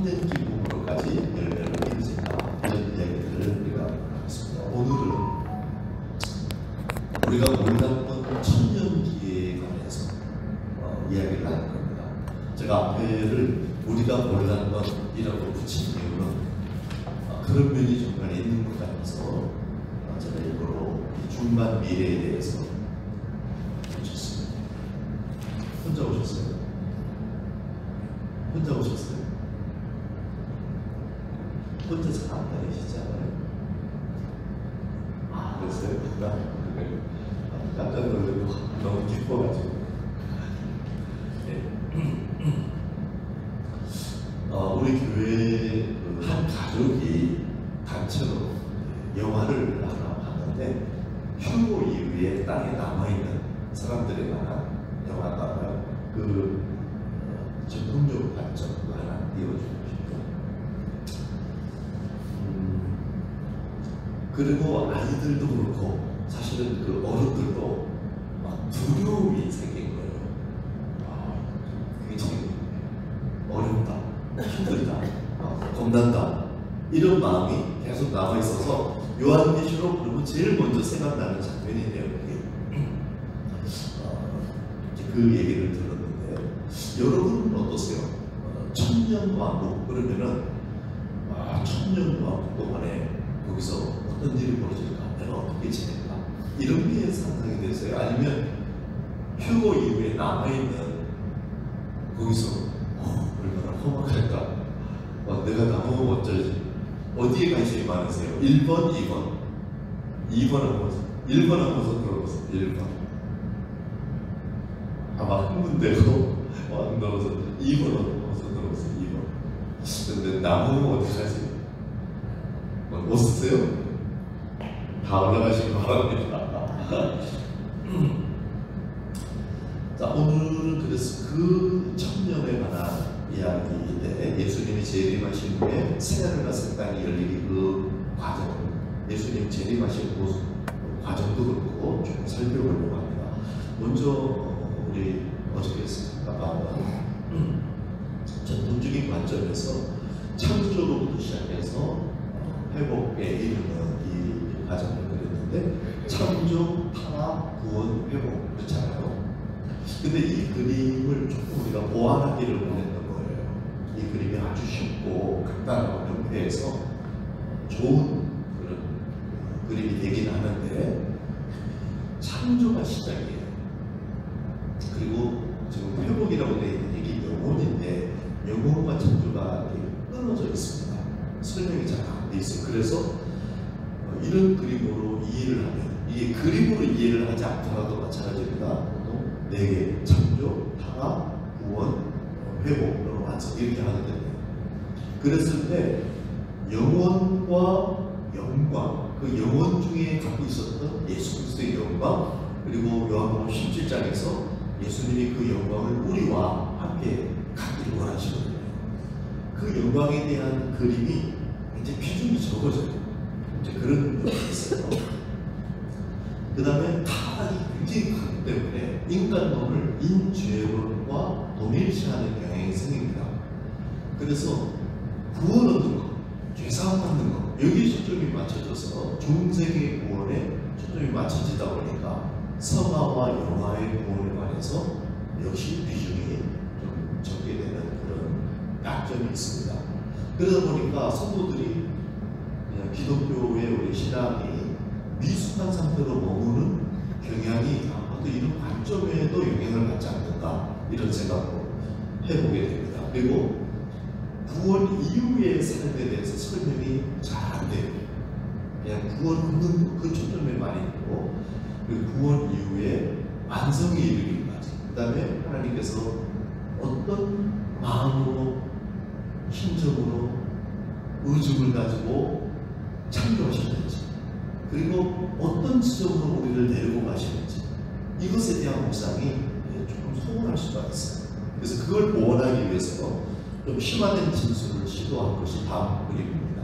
참된 기쁨으로까지 열매를 맺으신다. 이런 이야기들을 우리가 하겠습니다. 오늘은 우리가 몰랐던 천년기에 관해서 이야기를 하는 겁니다. 제가 앞에를 우리가 몰랐던 이라고 붙인 이유는 그런 면이 정말 있는 것 같아서 제가 일부러 중반 미래에 대해서 붙였습니다. 혼자 오셨어요? 혼자 오셨어요? 혼자 잘 안 다니시지 않아요? 아, 그랬어요? 깜짝 놀라고 너무 기뻐가지고. 네. 우리 교회 한 가족이 단체로 영화를 하나 봤는데 휴고 이후에 땅에 남아있는 사람들에 관한 영화가 그 전통적 관점 하나 띄워주고 싶어요. 그리고 아이들도 그렇고 사실은 그 어른들도 막 두려움이 생긴 거예요. 굉장히 어렵다, 힘들다, 겁난다 이런 마음이 계속 남아 있어서 요한계시록 그러면 제일 먼저 생각나는 장면이네요. 그 얘기를 들었는데 여러분은 어떠세요? 천년왕국 그러면은 천년왕국 동안에 거기서 어떤 일이 벌어질까? 내가 어떻게 지낼까? 이런 게 상상이 되세요? 아니면 휴고 이후에 남아있는 거기서 얼마나 험악할까? 내가 남으면 어쩌지? 어디에 관심이 많으세요? 1번, 2번 2번 한 번서 들어보세요. 1번 아마 한 군데로 안 넣어서 2번 한 번서 들어보세요. 2번 근데 남으면 어떡하지? 못 쓰세요? 다 올라가시기 바랍니다. 자, 오늘은 그래서 그 천년에 관한 이야기인데 예수님이 재림하신 후에 새하늘과 새 땅이 열리기 그 과정, 예수님 재림하신 그 과정도 그렇고 좀 살펴보려고 합니다. 먼저 우리 어저께 전통적인 관점에서 창조로부터 시작해서 회복에 이르는 이 과정을 그렸는데 창조, 타락, 구원, 회복 그렇잖아요. 근데 이 그림을 조금 우리가 보완하기를 원했던 거예요. 이 그림이 아주 쉽고 간단하고 명쾌해서 좋은 그런 그림이 되긴 하는데 창조가 시작이에요. 그리고 지금 회복이라고 되어 있는 이게 영혼인데 영혼과 창조가 끊어져 있습니다. 설명이 잘 안 돼 있어요. 그래서 이런 그림으로 이해를 하면 이게 그림으로 이해를 하지 않더라도 마찬가지입니다. 보통 4개 창조, 타락, 구원, 회복, 완성 이렇게 하거든요. 그랬을 때 영원과 영광, 그 영원 중에 갖고 있었던 예수 그리스도의 영광, 그리고 요한복음 17장에서 예수님이 그 영광을 우리와 함께 갖기를 원하시거든요. 그 영광에 대한 그림이 이제 비중이 적어져요. 이제 그런 것이 있어요. 그 다음에 타락이 굉장히 크기 때문에 인간론을 인죄론과 동일시하는 경향이 생깁니다. 그래서 구원 얻는 것, 죄사함 받는 것, 여기에 초점이 맞춰져서 중생의 구원에 초점이 맞춰지다 보니까 성화와 영화의 구원에 관해서 역시 비중이 좀 적게 되는 그런 약점이 있습니다. 그러다 보니까 성도들이 그냥 기독교의 우리 신앙이 미숙한 상태로 머무는 경향이 아마도 이런 관점에도 영향을 받지 않는가 이런 생각을 해보게 됩니다. 그리고 구원 이후의 삶에 대해서 설명이 잘 안 돼요. 그냥 구원 없는 그 초점에 많이 있고 그리고 구원 이후에 완성에 이르기까지 그 다음에 하나님께서 어떤 마음으로 심정으로 의중을 가지고 창조하셨는지 그리고 어떤 지점으로 우리를 데리고 가시는지 이것에 대한 묵상이 조금 소홀할 수가 있어요. 그래서 그걸 보완하기 위해서 좀 심화된 진술을 시도한 것이 다음 그림입니다.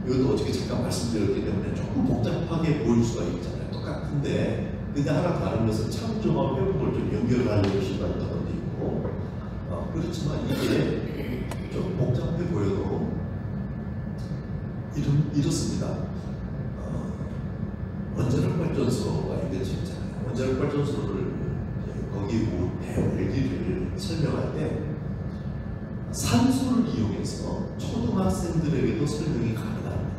이것도 어저께 잠깐 말씀드렸기 때문에 조금 복잡하게 보일 수가 있잖아요. 똑같은데 근데 하나 다른 것은 창조와 회복을 좀 연결하려고 시도했던 것도 있고 그렇지만 이게 좀 복잡해 보여도 이렇습니다. 원자력 발전소가 있잖아요. 원자력 발전소를 거기 배열기를 설명할 때 산소를 이용해서 초등학생들에게도 설명이 가능합니다.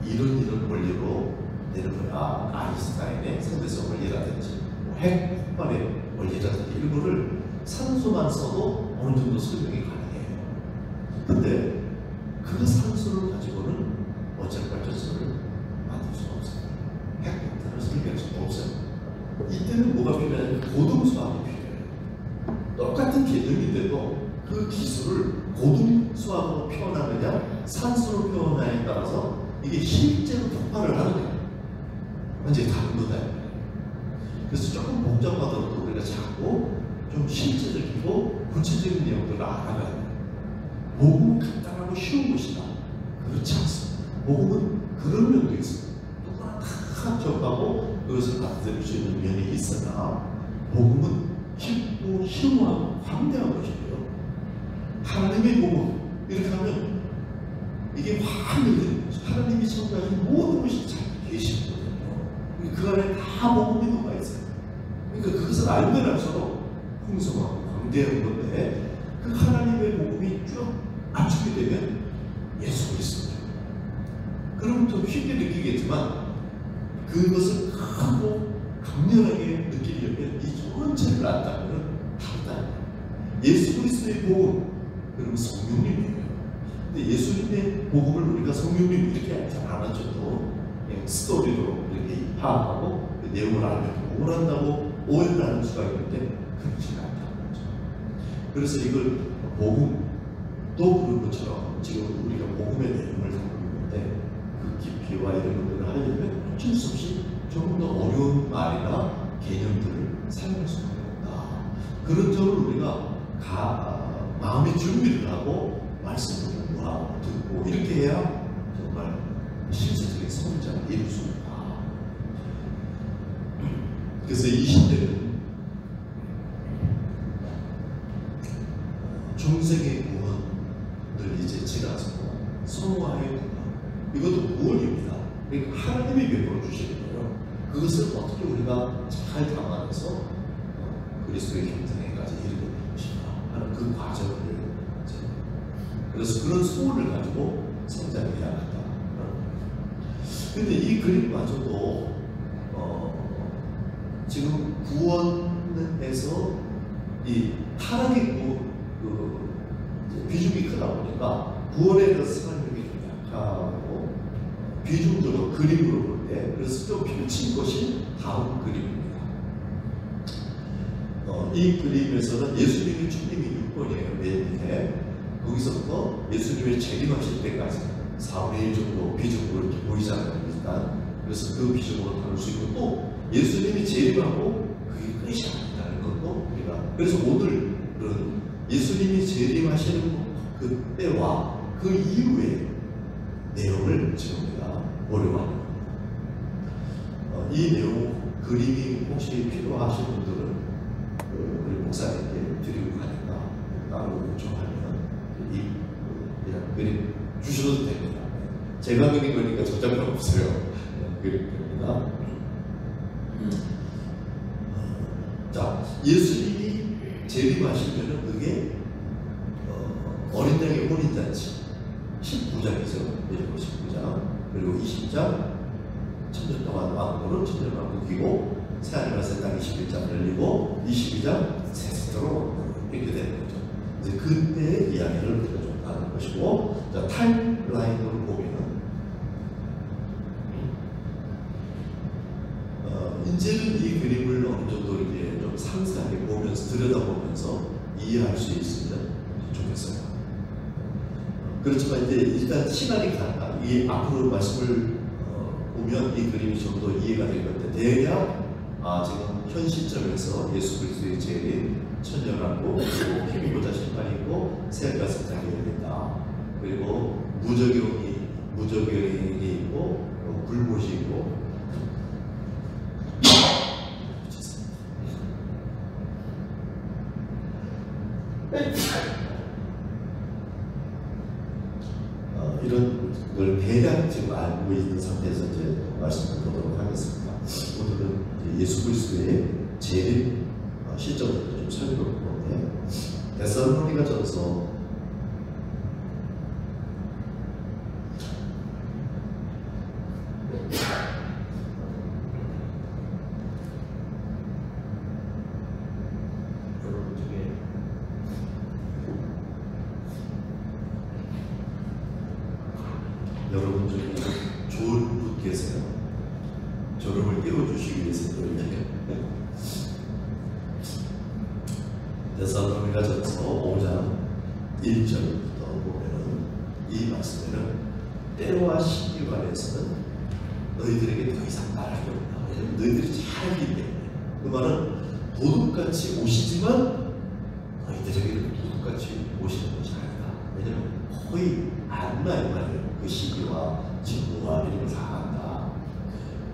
이런 원리로 예를 들어 아인슈타인의 상대성 원리라든지 핵 폭발의 원리라든지 이런 거를 산소만 써도 어느 정도 설명이 가능해요. 근데 그 산소를 가지고는 원자력 발전소를 만들 수가 없어요. 핵폭탄을 설계할 수가 없어요. 이때는 뭐가 필요하냐면 고등수학이 필요해요. 똑같은 개념인데도 그 기술을 고등수학으로 표현하느냐 산소로 표현하느냐에 따라서 이게 실제로 폭발을 하느냐 완전히 다른 거다. 그래서 조금 복잡하더라도 우리가 자꾸 좀 실제적이고 구체적인 내용들을 알아가야 돼요. 복음은 간단하고 쉬운 것이다. 그렇지 않습니다. 복음은 그런 면도 있어요. 누구나 다 접하고 그것을 받아들일 수 있는 면이 있으나 복음은 깊고 심오하고 광대한 것이고요. 하나님의 복음 이렇게 하면 이게 확연히 하나님이 선포하신 모든 것이 잘 계시거든요. 그 안에 다 복음이 녹아 있어요. 그러니까 그것을 알면 알수록 풍성하고 광대한 건데 그 하나님의 복음이 쭉 압축이 되면 예수 그리스도예요. 그러면 더 쉽게 느끼겠지만 그것을 크고 강렬하게 느끼려면 이 전체를 안다면 다르다. 예수 그리스도의 복음 그러면 성령님이에요. 근데 예수님의 복음을 우리가 성령님 이렇게 잘 안 하셔도 그냥 스토리로 이렇게 파악하고 그 내용을 알면 복음을 한다고 오해를 하는 수가 있는데 그렇지가 않다는 거죠. 그래서 이걸 복음도 그런 것처럼 지금 우리가 복음의 내용을 다루고 있는데 그 깊이와 이런 것들을 하려면 어쩔 수 없이 조금 더 어려운 말이나 개념들을 사용할 수밖에 없다. 그런 점을 우리가 마음의 준비를 하고 말씀을 공부하고 듣고 이렇게 해야 정말 실질적인 성장을 이룰 수 있다. 그래서 이 시대는 중생의 구원을 이제 지나서 성화의 구원, 이것도 구원입니다. 그러니까 하나님이 베풀어 주시는 거예요. 그것을 어떻게 우리가 잘 담아내서 그리스도의 형상에까지 이르게 될 것인가 하는 그 과정을 그래서 그런 소원을 가지고 성장해야 한다. 근데 이 그림마저도 지금 구원에서 이 타락의 비중이 크다 보니까 구원에 대해서 생각력이 좀 약하고 비중적으로 그림으로 볼 때 그래서 좀 펼친 것이 다음 그림입니다. 이 그림에서는 예수님이 주님이 6번이에요. 맨 밑에 거기서부터 예수님의 재림하실 때까지 4분의 1 정도 비중으로 이렇게 보이잖아요. 일단 그래서 그 비중으로 다룰 수 있고 또 예수님이 재림하고 그게 끝이 아니라는 것도 우리가 그래서 오늘은 예수님이 재림하시는 그 때와 그 이후의 내용을 지금 우리가 보려고 합니다. 이 내용 그림이 혹시 필요하신 분들은 우리 목사님께 드리고 가니까 따로 요청하면 그냥 그림 주셔도 됩니다. 제가 그린 거니까 저작권 없어요. 그림 겁니다. 자, 예수님이 재림하시면은 그게 어린 양의 혼인잔치 19장이죠. 19장 그리고 20장 천년 동안 왕국은 천년 왕국이고 새하늘과 새 땅 21장 열리고 22장 새 세대로 이렇게 되는 거죠. 이제 그때의 이야기를 우리가 좀 나눌 것이고 자, 타임라인으로 보면 이제는 이 그림을 어느 정도 이렇게 좀 상세하게 보면서 들여다보면서 이해할 수 있으면 좋겠어요. 그렇지만 이제 일단 시간이 간다. 이 앞으로 말씀을 보면 이 그림이 좀 더 이해가 될 건데 대략 지금 현 시점에서 예수 그리스도의 재림, 천년왕국, 그리고 피비보다 심판이 있고 새하늘과 새 땅이 열린다. 그리고 무저경이 있고 불못이 있고 이런 걸 대략 지금 알고 있는 상태에서 이제 말씀을 보도록 하겠습니다. 오늘은 예수 그리스도의 재림 시점을 좀 살펴볼 건데, 데살로니가전서 '여러분 중에 좋은 분 계세요. 졸음을 깨워주시기 위해서 또 이렇게 데살로니가전서 5장 1절부터 보면은 이 말씀에는 때와 시기 관해서는 너희들에게 더 이상 말할 게 없다. 왜냐하면 너희들이 잘 알기 때문에. 그 말은 도둑같이 오시지만 너희들에게는 도둑같이 오시는 것이 아니다. 왜냐하면 거의 안나 이 말이에요. 그 시기와 진노와 이런 걸 다 안다.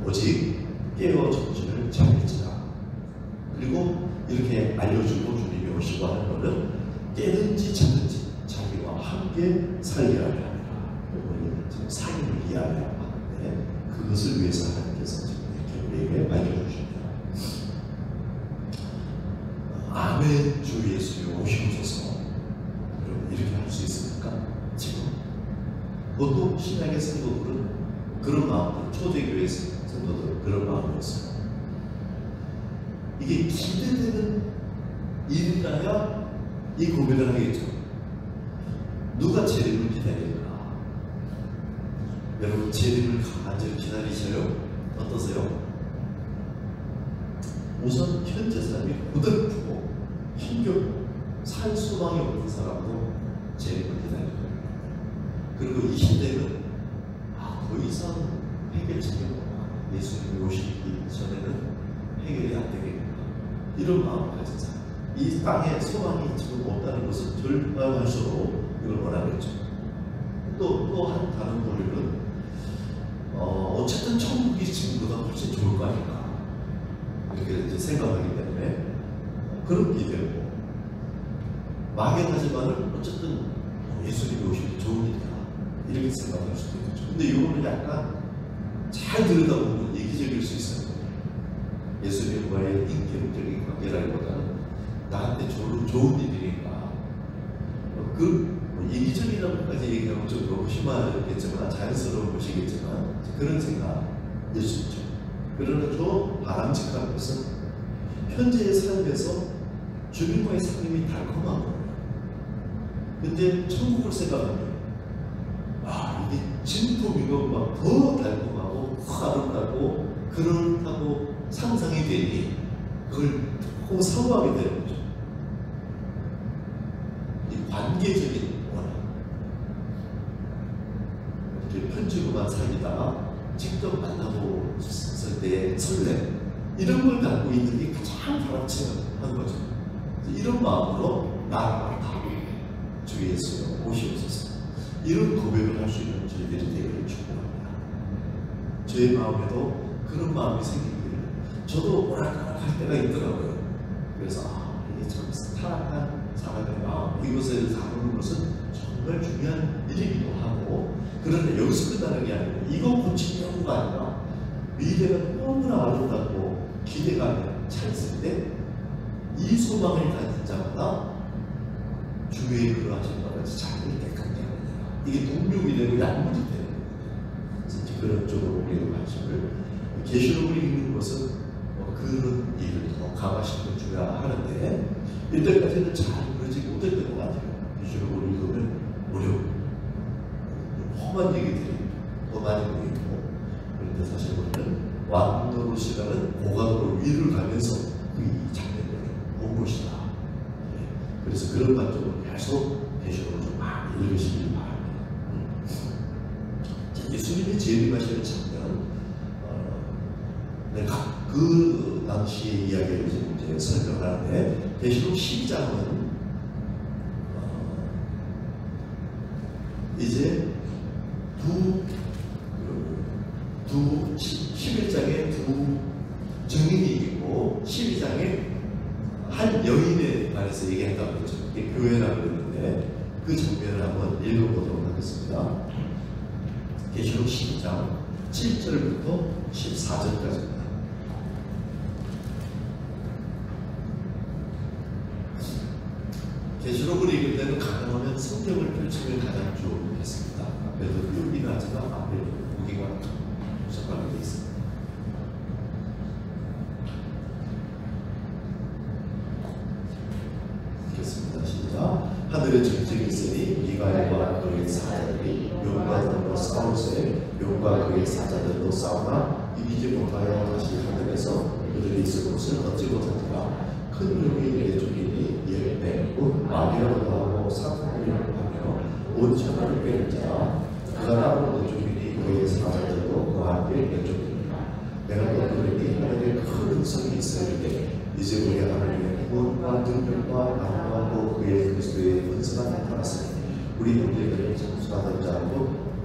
오직 깨어 정신을 차릴지라. 그리고 이렇게 알려주고 주님이 오시고 하는 것은 깨든지 자든지 자기와 함께 살게 하려 합니다. 지금 사귐을 이해하려 하는데 그것을 위해서 하나님께서 지금 이렇게 우리에게 알려주십니다. 아멘. 주 예수님 오시옵소서. 여러분 이렇게 할 수 있습니까? 지금 보통 신약의 성도들은 그런 마음들, 초대교회 성도들은 그런 마음이었어요. 이게 기대되는 일이라야 이 고민을 하겠죠. 누가 재림을 기다릴까? 여러분 재림을 간절히 기다리셔요? 어떠세요? 우선 현재 삶이 고달프고 힘겹고 살 수방이 없는 사람도 재림을 기다릴 거예요. 그리고 이 시대는 더 이상 해결책이 없구나. 예수님이 오시기 전에는 해결이 안 되겠구나. 이런 마음을 가진 사람. 이 땅에 소망이 지금 없다는 것은 절망할수록 이걸 원하겠죠. 또 한 다른 논리는 어쨌든 천국이 지금보다 훨씬 좋을 거 아닌가. 이렇게 이제 생각하기 때문에 그런 기대고 막연하지만은 어쨌든 예수님이 오시기 좋은 일이다. 이렇게 생각할 수도 있겠죠. 근데 이거는 약간 잘 들여다보면 이기적일 수 있어요. 예수님과의 인격적인 관계라기보다는 나한테 좋은 일이니까 이기적이라고까지 얘기하면 좀 너무 심하겠지만 자연스러운 것이겠지만 그런 생각일 수 있죠. 그러나 더 바람직한 것은 현재의 삶에서 주님과의 삶이 달콤한 거예요. 근데 천국을 생각하면 이게 진품이고 막 더 달콤하고 더 아름답고 그렇다고 상상이 되니 그걸 조금 사모하게 되는 거죠. 이 관계적인 원함. 이렇게 편지로만 살다가 직접 만나봤을 때의 설렘, 이런 걸 갖고 있는 게 가장 바람직한 거죠. 이런 마음으로 나아가다 주 예수여 오시옵소서. 이런 고백을 할 수 있는 저희들이 되기를 축복합니다. 저의 마음에도 그런 마음이 생기기를 저도 오락가락할 때가 있더라고요. 그래서 이게 참 타락한 사람의 마음, 이것을 다루는 것은 정말 중요한 일이기도 하고, 그런데 여기서 끝나는 게 아니고 이거 고치는 연구가 아니라 미래가 너무나 아름답고 기대감이 찼을 때 이 소망을 가진 자마다 주의 그러하신 바가 자기를 깨끗하게 합니다. 이게 동력이 되고 약물이 되는 거예요. 그래서 그런 쪽으로 우리가 관심을, 계시록을 읽는 것은 그런 일을 더 강화시켜 줘야 하는데 이때까지는 잘 그러지 못했던 것 같아요. 계시록을 읽으면 어려운 험한 얘기들이 더 많이 보이고, 그런데 사실 우리는 왕노릇이라는 고관으로 위를 가면서 이 장면을 본 것이다. 그래서 그런 관점으로 계속 계시록을 좀 많이 읽으시길 바랍니다. 예수님이 재림하시는 장면, 내가 그 당시의 이야기를 이제 설명하는데, 계시록 12장은 이제 11장에 두 증인이 있고 12장에 한 여인에 관해서 얘기한다고 그랬죠. 이게 교회라고 그랬는데, 그 장면을 한번 읽어보도록 하겠습니다. 계시록 12장 7절부터 14절까지입니다. 계시록을 읽을 때는 가능하면 성경을 펼치면 가장 좋겠습니다. 앞에도 여기는 하지만 앞에 보기가 복잡하게 되어 있습니다. 읽겠습니다. 시작. 하늘에 전쟁이 있으니 미가엘과 그의 사자들이 용과 더불어 싸울세 용과 그의 사자들도 싸우나 이기지 못하여 다시 하늘에서 그들이 있을 곳을 얻지 못하더라. 큰 용이 내족이니 열매 곧 마귀라고도 하고 사탄이라고 하며 온 천하를 빼는 자라. 그가 나로 내족이니 그의 사자들도 그와 함께 내족이니라. 내가 또 그러니 하늘에 큰 음성이 있으리되 이제 우리 하나님의 구원과 능력과 나라와 그의 그리스도의 은사가 나타났으니 우리 형제들은 참수하던 자고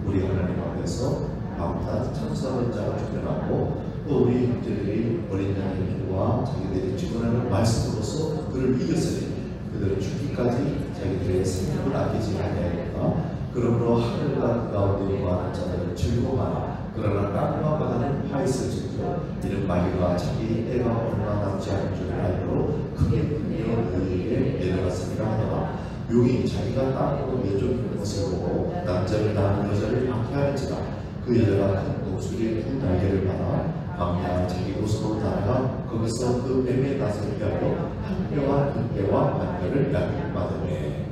우리 하나님 앞에서 방탄 참수하던 자가 쫓겨났고 또 우리 형제들이 어린 양의 피와 자기들이 증언하는 말씀으로서 그를 이겼으니 그들은 죽기까지 자기들의 생명을 아끼지 아니하였다. 그러므로 하늘과 그 가운데 거하는 자들은 즐거워하나 그러나 땅과 바다는 파있을지라도 이는 마귀가 자기 때가 얼마 남지 않은 줄을 알므로 크게 분명 너희에게 내려갔으리라 하더라. 용이 자기가 땅으로 내쫓는 것을 보고 남자를 낳은 여자를 박해하는지라. 그 여자가 큰 독수리의 두 날개를 받아 광야 자기 곳으로 날아가 거기서 그 뱀의 낯을 피하여 한 뼈와 두 뼈와 만 뼈를 약육받으매.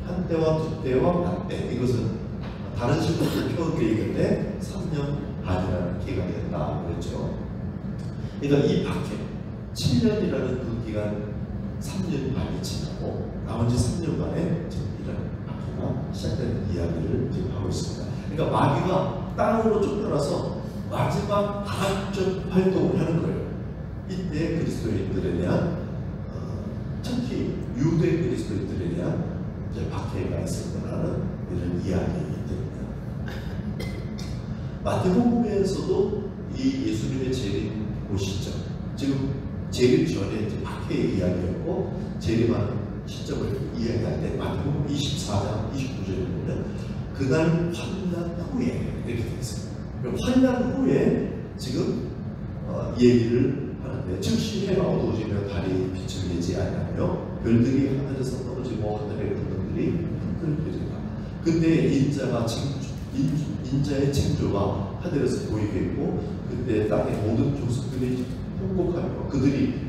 한 때와 두 때와 만 때, 이것은 다른 식으로 표현되어 있는데 3년 반이라는 기간이 된다 그랬죠. 그러니까 이 박해 7년이라는 그 기간 3년 반이 지나고 나머지 3년간에 지금 이런 박해가 시작되는 이야기를 지금 하고 있습니다. 그러니까 마귀가 땅으로 쫓겨나서 마지막 반학적 활동을 하는 거예요. 이때 그리스도인들에 대한 특히 유대 그리스도인들에 대한 박해가 있을 거라는 이런 이야기입니다. 마태복음에서도 이 예수님의 재림 시점, 지금 재림 전에 이제 박해의 이야기였고 재림하는 시점을 이야기할 때 마태복음 24장 29절에 보면 그날 환난 후에 이렇게 되어 있습니다. 환난 후에 지금 얘기를 하는데 즉시 해가 어두워지며 달이 빛을 내지 아니하며 별들이 하늘에서 떨어지고 하늘의 구름들이 흔들리리라. 그때 인자의 징조가 하늘에서 보이게 있고 그때 땅의 모든 족속들이 통곡하며 그들이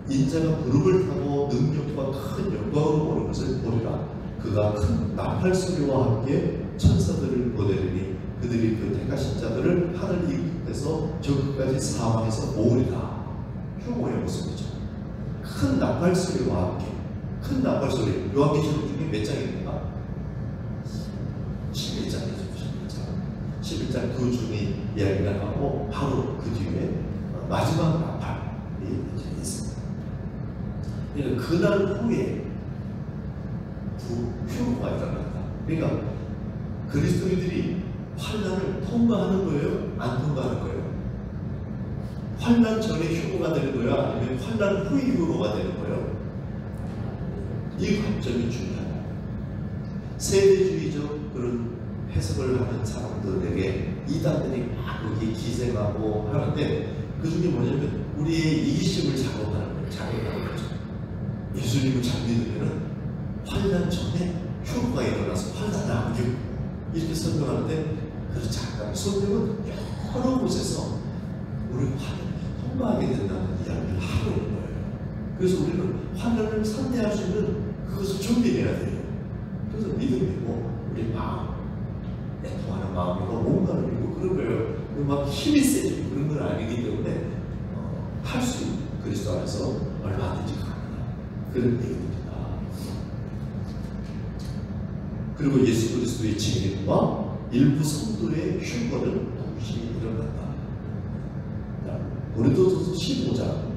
인자가 구름을 타고 능력과 큰 영광으로 오는 것을 보리라. 그가 큰 나팔 소리와 함께 천사들을 보내리니 그들이 그 택하신 자들을 하늘 이끝에서 저 끝까지 사망해서 모으리라. 휴무의 모습이죠. 큰 나팔 소리와 함께. 큰 나팔 소리. 요한계시록 중에 몇 장입니까? 11장이죠. 11장 그 중에 이야기를 하고 바로 그 뒤에 마지막 나팔이 있습니다. 그러니까 그날 후에 휴무가 일어난다. 그러니까 그리스도인들이 환난을 통과하는 거예요? 안 통과하는 거예요? 환난 전에 휴무가 되는 거예요? 아니면 환난 후에 휴무가 되는 거예요? 이 관점이 중요하다. 세대주의적 그런 해석을 하는 사람들에게 이단들이 막 여기 기생하고 하는데 그 중에 뭐냐면 우리의 이기심을 작업하는 거예요. 작업하는 거죠. 예수님을 잘 믿으면 환난 전에 휴무가 일어나서 환난을 안 겪고 이렇게 설명하는데 그렇지 않다. 성경은 여러 곳에서 우리 환난을 통과하게 된다는 이야기를 하고 있는 거예요. 그래서 우리는 환난을 상대할 수 있는 그것을 준비해야 돼요. 그래서 믿음이고 우리 마음, 애통하는 마음이고 뭔가를 믿고 그런 거예요. 막 힘이 세지고 그런 걸 알기 때문에 할 수 있는 그리스도 안에서 얼마든지 가능한 그런 얘기입니다. 그리고 예수 그리스도의 재림과 일부 성도의 휴거는 동시에 일어난다. 고린도전서 15장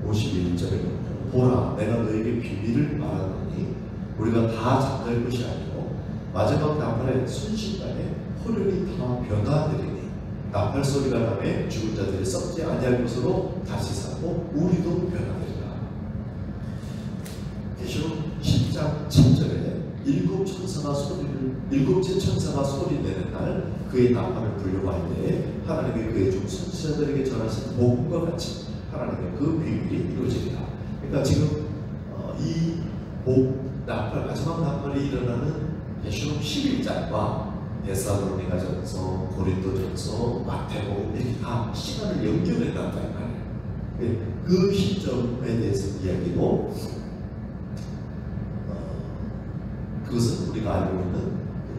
51절에 보면 보라 내가 너에게 비밀을 말하노니 우리가 다 잠잘 것이 아니고 마지막 나팔의 순식간에 호련이 다 변화되리니 나팔 소리가 나매 죽은 자들이 썩지 아니할 것으로 다시 사고 우리도 변화되리라. 계시록 10장 7절에 일곱째 천사가 소리내는 날 그의 나팔을 불려고 할 때 하나님의 그의 종 선지자들에게 전하신 복음과 같이 하나님의 그 비밀이 이루어집니다. 그러니까 지금 이 나팔, 마지막 나팔이 일어나는 계시록 11장과 데살로니가전서, 고린도전서, 마태복음 이렇게 다 시간을 연결해 놨다는 말이에요. 그 시점에 대해서 이야기고 그것은 우리가 알고 있는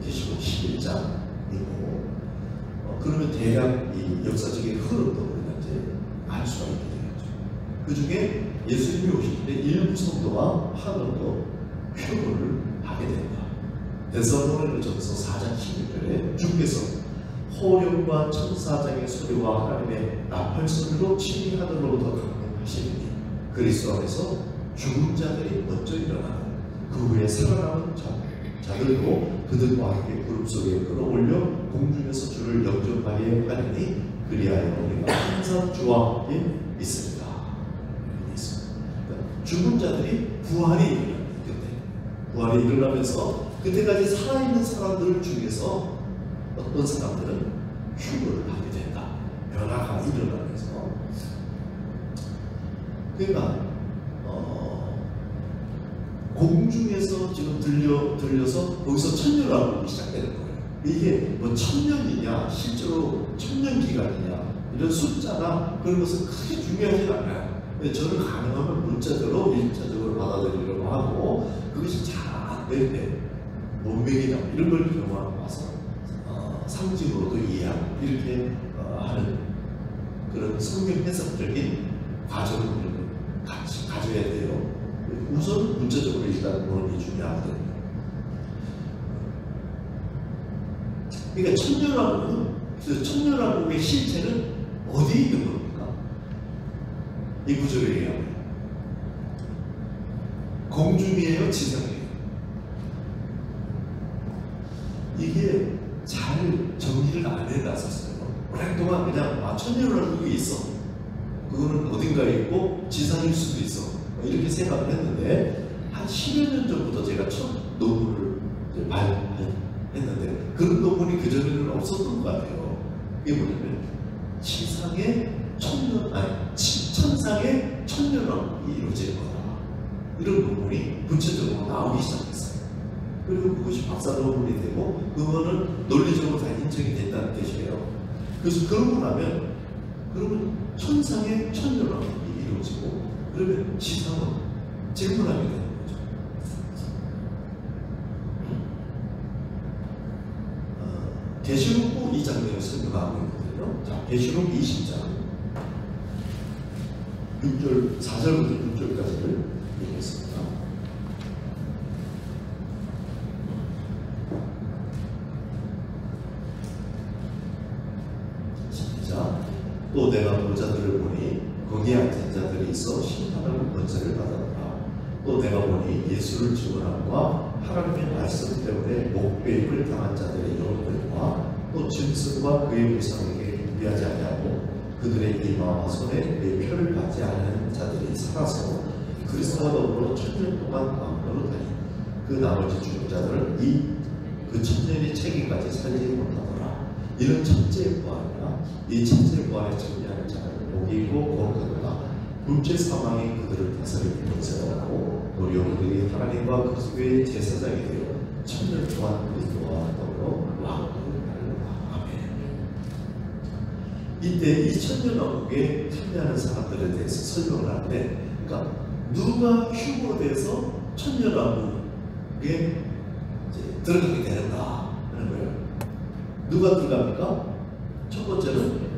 계시록 11장이고 그러면 대략 이 역사적인 흐름도 우리가 이제 알 수가 있게 되겠죠. 그 중에 예수님이 오실 때 일부 성도가 하늘로 표를 하게 된다. 데살로니가전서 4장 16절에 주께서 호령과 천사장의 소리와 하나님의 나팔 소리로 친히 하늘로부터 강림하시리니 그리스도 안에서 죽은 자들이 먼저 일어나고 그 후에 살아남은 자들도 그들과 함께 구름 속에 끌어올려 공중에서 주를 영접하게 하리니 그리하여 우리가 항상 주와 함께 있습니다. 그러니까 죽은 자들이 부활이 일어납니다. 부활이 일어나면서 그때까지 살아있는 사람들 중에서 어떤 사람들은 휴거를 하게 된다. 변화가 일어나면서 그러니까 공중에서 지금 들려서 거기서 천년왕국이 시작되는 거예요. 이게 뭐 천년이냐 실제로 천년기간이냐 이런 숫자나 그런 것은 크게 중요하지 않아요. 저는 가능하면 문자적으로 일차적으로 받아들이려고 하고 그것이 잘 안 될 때 문맥이나 이런 걸 경험하고 와서 상징으로도 이해하고 이렇게 하는 그런 성경 해석적인 과정을 같이 가져야 돼요. 우선 문자적으로 일단 보는 게 중요하거든요. 그러니까 천년왕국의 실체는 어디에 있는 겁니까? 이 구절에 의하면 공중이에요, 지상이에요? 이게 잘 정리를 안 해놨었어요. 오랫동안 그냥 천년왕국이 있어. 그거는 어딘가에 있고 지상일 수도 있어. 이렇게 생각을 했는데 한 10여 년 전부터 제가 첫 논문을 발표했는데 그런 논문이 그전에는 없었던 것 같아요. 이게 뭐냐면 지상의 천상의 천년왕국이 이루어질 거다. 이런 논문이 구체적으로 나오기 시작했어요. 그리고 그것이 박사 논문이 되고 그거는 논리적으로 다 인정이 됐다는 뜻이에요. 그래서 그러고 나면 그러면 천상의 천년왕국이 이루어지고 그러면 지상은 질문하게 되는 거죠. 계시록 2장을 설명하고 있거든요. 자, 계시록 20장 4절부터 6절까지를 읽겠습니다. 시작. 또 내가 보자들을 보니 거기에 앉은 자들이 있어 심판하는 권세를 받았다. 또 내가 보니 예수를 증언함과 하나님의 말씀 때문에 목배임을 당한 자들의 영혼들과 또 짐승과 그의 우상에게 굽이하지 아니하고 그들의 이마와 손에 내 표를 받지 않은 자들이 살아서 그리스도와 더불어 천년 동안 왕노로 다니 그 나머지 죽은 자들은 그 천년의 책임까지 살지 못하더라. 이런 천재의 부활이나 이 천재의 부활에 참여하는 자를 목이고 거룩하도다. 둘째 사망이 그들을 다스리는 권세하고 도리어 그들이 하나님과 그리스도의 제사장이 되어 천년 동안 그리스도와 더불어 왕노로 다니라. 아멘. 이때 이 천년왕국에 참여하는 사람들에 대해서 설명을 하는데, 그러니까 누가 휴거돼서 천년왕국에 들어가게 되는가 하는 거예요. 누가 들어갑니까? 첫 번째는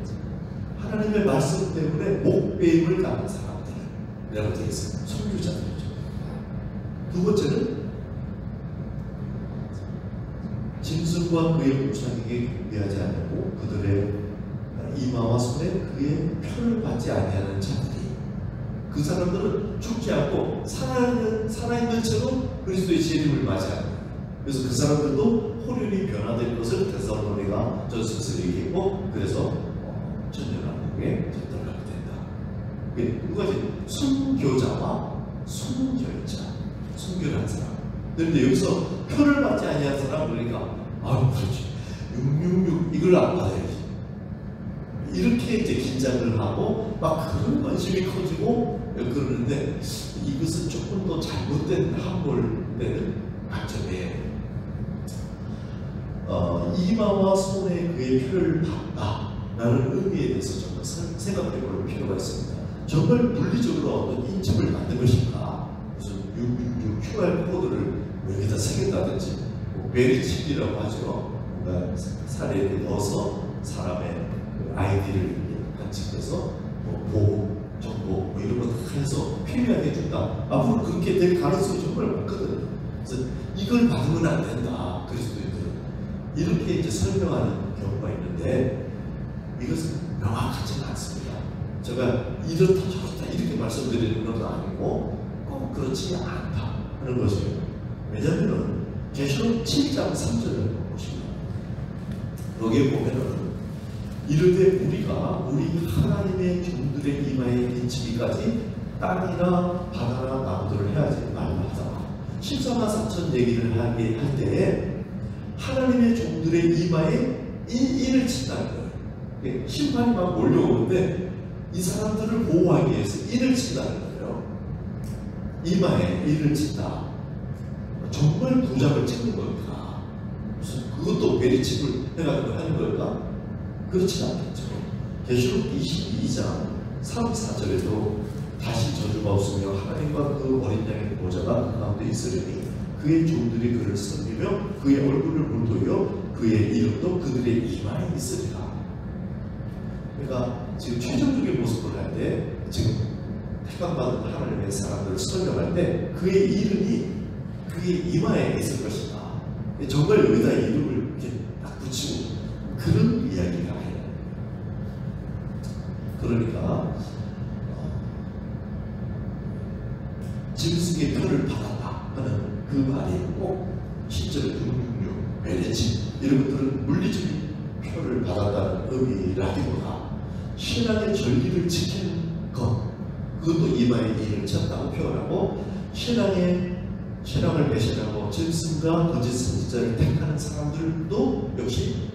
하나님의 말씀 때문에 목배임을 당한 사람들이라고 되어 있습니다. 선교자들이죠. 두 번째는 짐승과 그의 우상에게 굽이하지 않고 그들의 이마와 손에 그의 표를 받지 아니하는 자들이, 그 사람들은 죽지 않고 살아있는 채로 그리스도의 재림을 맞이하는 거예요. 그래서 그 사람들도 호련히 변화될 것을 데살로니가 전서에서 얘기했고, 그래서 천년왕국에 들어가게 된다. 두 가지, 순교자와 순결자, 순결한 사람. 그런데 여기서 표를 받지 아니한 사람 그러니까 그렇지 666 이걸 안 받아야지 이렇게 이제 긴장을 하고 막 그런 관심이 커지고 그러는데 이것은 조금 더 잘못된 함몰되는 관점이에요. 이마와 손에 그의 표를 받다라는 의미에 대해서 정말 생각해 볼 필요가 있습니다. 정말 물리적으로 어떤 인증을 받는 것인가, 무슨 666 QR 코드를 여기다 새긴다든지, 베리칩이라고 하죠. 뭔가 사례를 넣어서 사람의 그 아이디를 간직해서 보호, 정보 이런 거 다 해서 필요하게 해준다. 앞으로 그렇게 될 가능성이 정말 많거든요. 그래서 이걸 받으면 안 된다. 그리스도인들은 이렇게 이제 설명하는 경우가 있는데 이것은 명확하지는 않습니다. 제가 이렇다 저렇다 이렇게 말씀드리는 것도 아니고 꼭 그렇지 않다 하는 것이에요. 왜냐하면 계시록 7장 3절을 보시면 거기에 보면은 이르되 우리가 우리 하나님의 종들의 이마에 비치기까지 땅이나 바다나 나무들을 해야지 말라 하다가 14만 4천 얘기를 하게 할 때에 하나님의 종들의 이마에 인을 친다는 거예요. 심판이 막 몰려오는데 이 사람들을 보호하기 위해서 인을 친다는 거예요. 이마에 인을 친다. 정말 부장을 찍는 걸까? 무슨 그것도 베리칩을 해가지고 하는 걸까? 그렇지 않겠죠. 계시록 22장 3, 4절에도 다시 저주가 없으며 하나님과 그 어린 양의 보좌가 그 가운데 있으리니 그의 종들이 그를 섬기며 그의 얼굴을 물도여 그의 이름도 그들의 이마에 있으리라. 그러니까 지금 최종적인 모습을 할 때 지금 택함받은 하나님의 사람들을 설명할 때 그의 이름이 그의 이마에 있을 것이다. 정말 여기다 이름을 이렇게 딱 붙이고 그런 이야기가 해요. 그러니까 짐승의 표를 받았다 하는 그 말이 꼭 실제로 666, 베레칩 이런 것들은 물리적인 표를 받았다는 의미라기보다 신앙의 절기를 지키는 것 그것도 이마에 인을 쳤다고 표현하고 신앙을 배신하고 짐승과 거짓 선지자를 택하는 사람들도 역시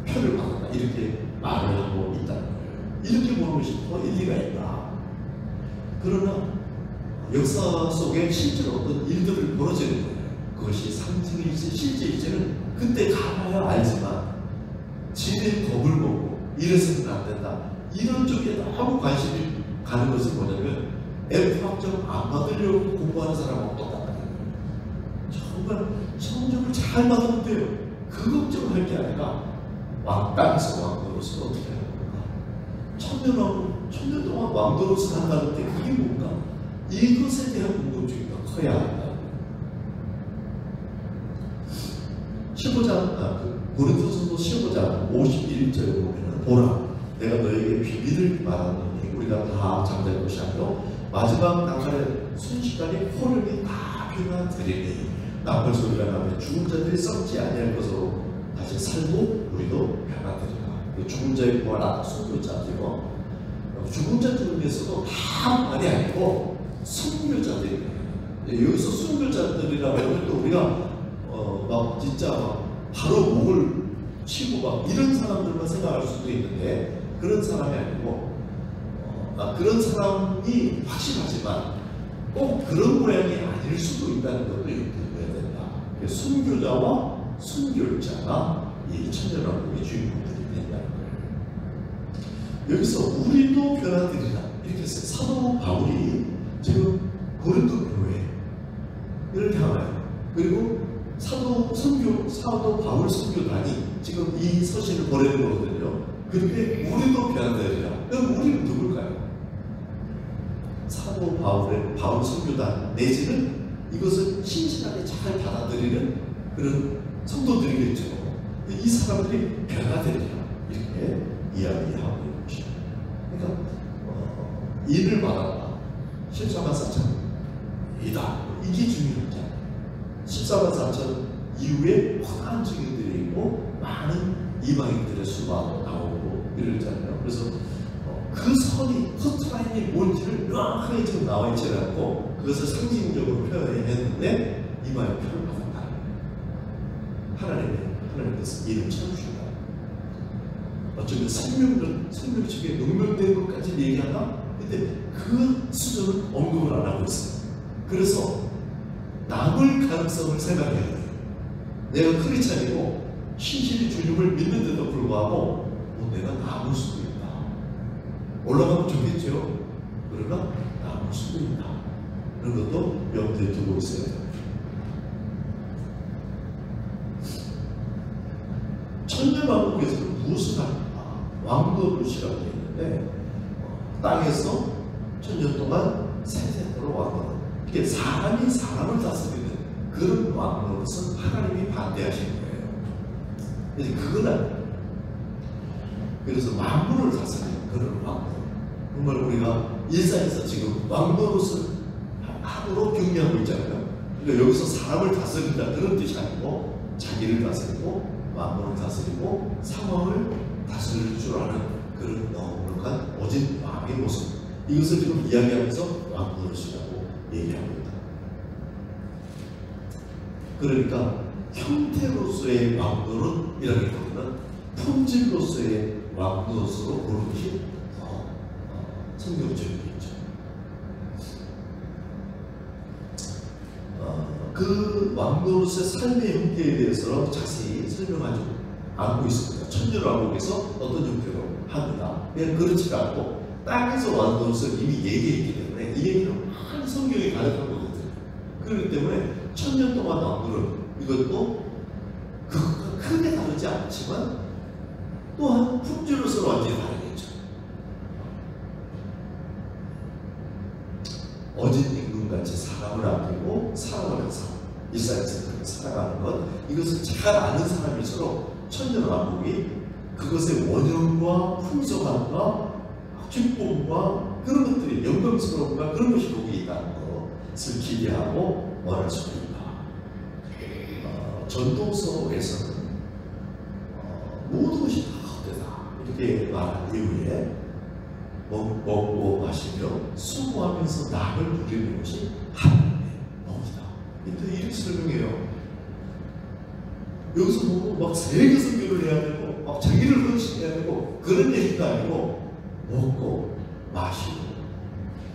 표를 받았다 이렇게 말을 하고 있다는 거예요. 이렇게 보는 것이 더 일리가 있다. 그러나 역사 속에 실제로 어떤 일들을 벌어지는 거예요. 그것이 상징일지 실제일지는 그때 가봐야 알지만 지는 겁을 먹고 이래서는 안 된다. 이런 쪽에 너무 관심이 가는 것은 뭐냐면 F학점 안 받으려고 공부하는 사람하고 똑같다는 거예요. 정말 성적을 잘 받으면 돼요. 그 걱정을 할 게 아니라 땅에서 왕도로서 어떻게 하는 건가? 천년 동안 왕도로서 한다는 데 그게 뭔가? 이것에 대한 궁금증이 더 커야 한다. 15장, 고린도전서 15장 51절에 보면 보라, 내가 너에게 비밀을 말하노니 우리가 다 잠잘 것이 아니요 마지막 나날에 순식간에 호련히 다 변화되리니 나팔 소리가 나면 죽은 자들이 썩지 아니할 것으로 다시 살고 우리도 변화되리라. 죽은 자의 부활 순교자들이고 죽은 자 중에서도 다 말이 아니고 순교자들이에요. 여기서 순교자들이라고 하면 또 우리가 막 진짜 막 바로 목을 치고 막 이런 사람들만 생각할 수도 있는데 그런 사람이 아니고 그런 사람이 확실하지만 꼭 그런 모양이 아닐 수도 있다는 것도 염두해야 된다. 순교자와 순결자가 이 천년왕국의 주인공들이 된다는 거예요. 여기서 우리도 변화되리라 이렇게 했어요. 사도 바울이 지금 고린도 교회를 향하여 그리고 사도 바울 선교단이 지금 이 서신을 보내는 거거든요. 그런데 우리도 변화되리라. 그럼 우리는 누굴까요? 사도 바울 선교단 내지는 이것을 신실하게 잘 받아들이는 그런 성도들이겠죠. 이 사람들이 변화되리라 이렇게 이야기하고 있는 것입니다. 그러니까 일을 받았다. 14만 4천이다. 이게 중요하죠. 14만 4천 이후에 확한 증인들이 있고 많은 이방인들의 수가 나오고 이러잖아요. 그래서 그 선이 커트라인이 뭔지를 명확하게 지금 나와 있지 않고 그것을 상징적으로 표현했는데 이마에 표를 받았다. 하나님께서 이름 채우신다. 어쩌면 생명 속에 농명된 것까지 얘기하나? 근데 그 수준은 언급을 안 하고 있어요. 그래서 남을 가능성을 생각해야 돼요. 내가 크리스찬이고 신실히 주님을 믿는데도 불구하고 내가 남을 수도 있다. 올라가면 좋겠죠. 그러나 남을 수도 있다. 그런 것도 염두에 두고 있어야 돼요. 천년왕국에서는 무엇을 합니까? 왕노릇이라고 되어 있는데 땅에서 천년 동안 세세토록 왕노릇. 이게 사람이 사람을 다스리는 그런 왕노릇은 하나님이 반대하신 거예요. 그래서 그건 아니에요. 그래서 만물을 다스리는 그런 왕노릇. 정말 우리가 일상에서 지금 왕노릇을 하도록 격려하고 있잖아요. 그러니까 여기서 사람을 다스린다 그런 뜻이 아니고 자기를 다스리고 만물을 다스리고 상황을 다스릴 줄 아는 그런 넉넉한 어진 왕의 모습, 이것을 지금 이야기하면서 왕노릇이라고 얘기하고 있다. 그러니까 형태로서의 왕노릇이라기보다는 품질로서의 왕노릇으로 보는 것이 더 성경적이겠죠. 그 왕노릇의 삶의 형태에 대해서 자세히 설명하지 않고 있습니다. 천년왕국에서 어떤 형태로 합니다. 그냥 그렇지 않고 땅에서 왕노릇을 이미 얘기했기 때문에 이 얘기는 많은 성경에 가득한 거거든요. 그렇기 때문에 천년 동안 왕노릇, 이것도 그것과 크게 다르지 않지만 또한 품질로서는 완전히 다르겠죠. 어진 임금같이 사람을 아끼고 사랑하는 사람, 일상에서 그렇게 살아가는 것, 이것을 잘 아는 사람일수록 천년왕국이 그것의 원형과 풍성함과 기쁨과 그런 것들이 영광스러움과 그런 것이 거기 있다는 것을 기대하고 원할 수가 있다. 전도서에서는 모든 것이 다 헛되다 이렇게 말한 이후에 먹고 마시며 수고하면서 낙을 누리는 것이 하나님의 법이다. 이렇게 설명해요. 여기서 보고 막 세계 선교를 해야 되고 막 자기를 헌신해야 되고 그런 얘기가 아니고 먹고 마시고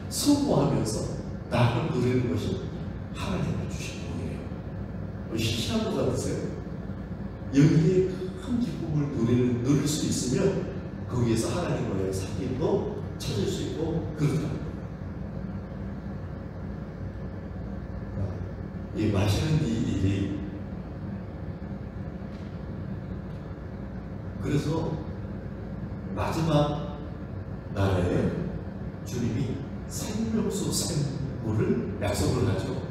수고하면서 낙을 누리는 것이 하나님이 주신 복이에요. 시시한 것 같으세요? 여기에 큰 기쁨을 누릴 수 있으면 거기에서 하나님과의 사귐도 찾을 수 있고 그렇다는 거예요. 이 마시는 이 일이 그래서 마지막 날에 주님이 생명수 생물을 약속을 하죠.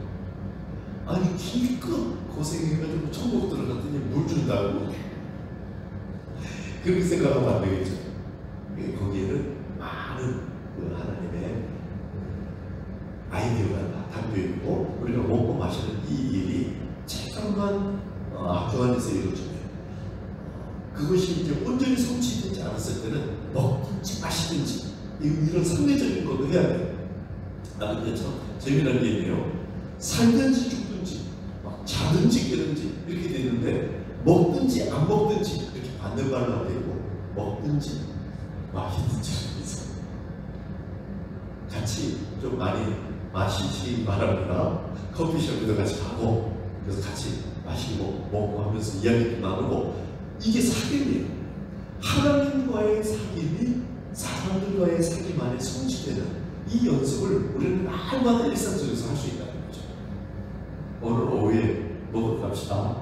아니 기껏 고생해가지고 천국 들어갔더니 물 준다고 그렇게 생각하면 안 되겠죠. 거기에는 많은 그 하나님의 아이디어가 담겨 있고 우리가 먹고 마시는 이 일이 잠깐만 악주 안에서 이루어지면 그것이 이제 온전히 성취되지 않았을 때는 먹든지 마시든지 이런 상대적인 것도 해야 돼요. 근데 참 재미난 얘기예요. 살든지 죽든지 막 자든지 깨든지 이렇게 되는데 먹든지 안 먹든지 이렇게 반대말로 되고 먹든지 마시든지 있어요. 같이 좀 많이 마시시 바랍니다. 커피숍에도 같이 가고 그래서 같이 마시고 먹고 하면서 이야기 나누고 이게 사귐이에요. 하나님과의 사귐이 사람들과의 사귐 안에 성취되는 이 연습을 우리는 날마다 일상 속에서 할 수 있다는 거죠. 오늘 오후에 먹으러 갑시다.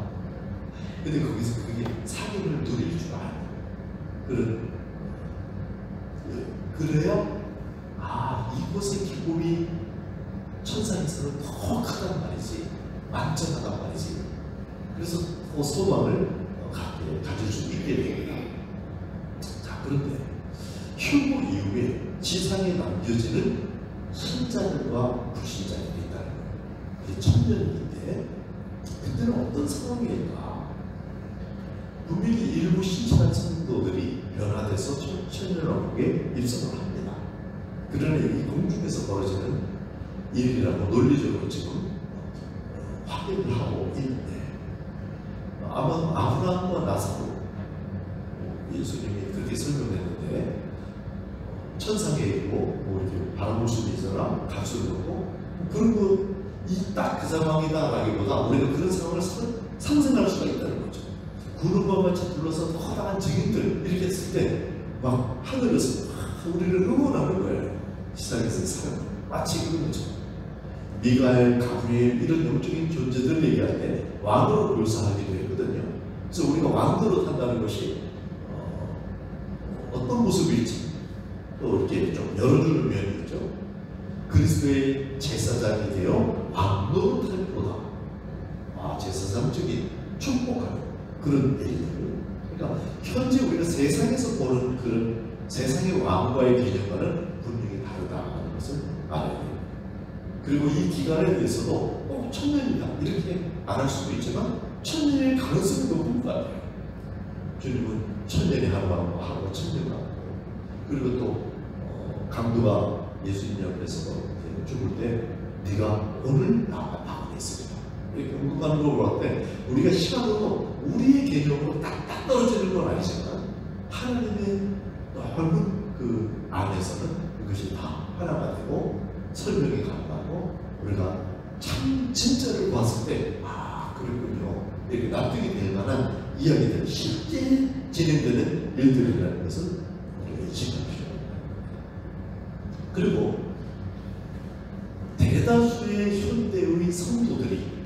근데 거기서 그게 사귐을 누릴 줄 알아요. 그래야 이곳의 기쁨이 천상에서는 더 크단 말이지, 완전하단 말이지. 그래서 그 소망을 가질 수 있게 됩니다. 자, 그런데 휴무 이후에 지상에 남겨지는 신자들과 불신자들이 있다는 거예요. 이게 천년인데 그때는 어떤 상황일까? 분명히 일부 신실한 성도들이 변화돼서 천년왕국에 입성을 합니다. 그러나 이 공중에서 벌어지는 일이라고 논리적으로 지금 확인을 하고 있는데 아마 아브라함과 나사로 예수님이 그렇게 설명했는데 천상에 있고 뭐 이렇게 바라볼 수도 있어라 갈 수도 없고 그런 거 이 딱 그 상황이다라기보다 우리가 그런 상황을 상상할 수가 있다는 거죠. 구름과 같이 둘러서 커다란 증인들 이렇게 했을 때 막 하늘에서 우리를 응원하는 거예요. 세상에서 사람 마치 그런 거죠. 미가엘, 가브리엘 이런 영적인 존재들 얘기할 때 왕으로 묘사하기도 했거든요. 그래서 우리가 왕으로 탄다는 것이 어떤 모습일지 또 이렇게 좀 열어주는 면이 있죠. 그리스도의 제사장이 되어 왕으로 탈보다 제사장적인 축복하는 그런 일들. 그러니까 현재 우리가 세상에서 보는 그런 세상의 왕과의 개념과는 분명히 다르다는 것을 알아야 돼요. 그리고 이 기간에 대해서도 천년이다 이렇게 안 할 수도 있지만 천년일 가능성이 높은 것 같아요. 주님은 천년에 하루가 천년이 하고 그리고 또 강도가 예수님 옆에서 죽을 때 네가 오늘 나와 있습니다. 이렇게 언급하는 걸 볼 때 우리가 시간으로 우리의 개념으로 딱 떨어지는 건 아니지만 하나님의 넓은 그 안에서는 이것이 다 하나가 되고 설명이 가능하고 우리가 참 진짜를 봤을 때 그렇군요 이렇게 납득이 될 만한 이야기들 쉽게 진행되는 일들이라는 것을 우리가 인식할 필요합니다. 그리고 대다수의 현대의 성도들이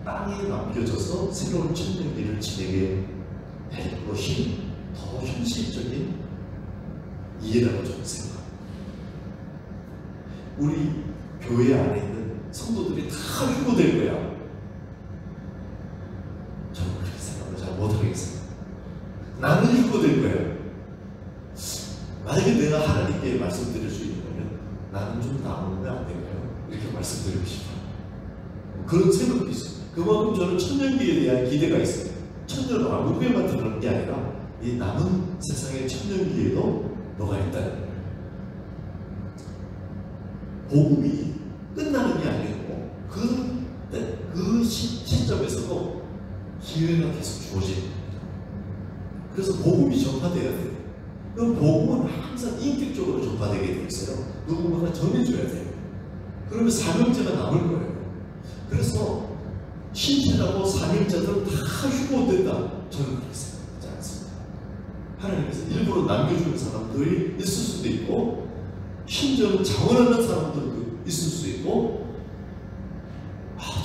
땅에 남겨져서 새로운 천년기를 지내게 될 것이 더 현실적인 이해라고 저는 생각합니다. 우리 교회 안에 있는 성도들이 다 휴고될 거야. 저는 그렇게 생각을 잘 못하겠어요. 나는 휴고될 거야. 만약에 내가 하나님께 말씀드릴 수 있는 거면 나는 좀 남으면 안 될까요? 이렇게 말씀드리고 싶어요. 그런 생각도 있어요. 그만큼 저는 천년기에 대한 기대가 있어요. 천년 왕국에만 들어가는 게 아니라 이 남은 세상의 천년기에도 너가 있다는 거예요. 복음이 끝나는 게 아니고 그 시점에서도 기회가 계속 주어집니다. 그래서 복음이 전파돼야 돼요. 그 복음은 항상 인격적으로 전파되게 돼 있어요. 누군가가 전해줘야 돼요. 그러면 사명자가 남을 거예요. 그래서 신실하고 사명자들은 다 휴고된다. 저는 그렇게 생각하지 않습니다. 하나님께서 일부러 남겨주는 사람들이 있을 수도 있고 심지어는 자원하는 사람들도 있을 수 있고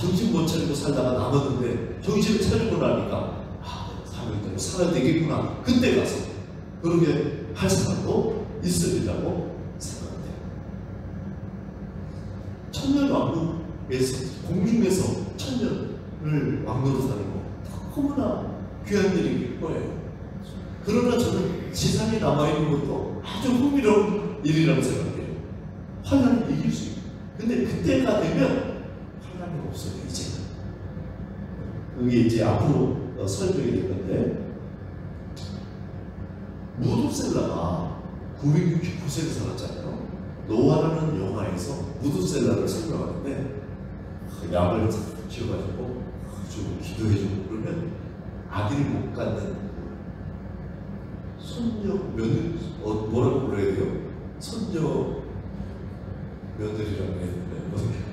정신 못 차리고 살다가 남았는데 정신을 차리고 나니까 사명자로 살아야 되겠구나. 그때 가서 그렇게 할 사람도 있으리라고 생각합니다. 천년 왕국에서 공중에서 천년을 왕으로 사는 거 너무나 귀한 일일 거예요. 그러나 저는 지상에 남아있는 것도 아주 흥미로운 일이라고 생각해요. 환란을 이길 수 있고 근데 그때가 되면 환란이 없어요. 이제는 그게 이제 앞으로 설명이 될 건데 무두셀라가 969세를 살았잖아요. 노아라는 영화에서 무두셀라를 설명하는데 약을 지어가지고 좀 기도해주고 그러면 아기를 못 갖는 손녀 며느리 뭐라고 불러야 돼요? 손녀 며느리라고 해야 되나요?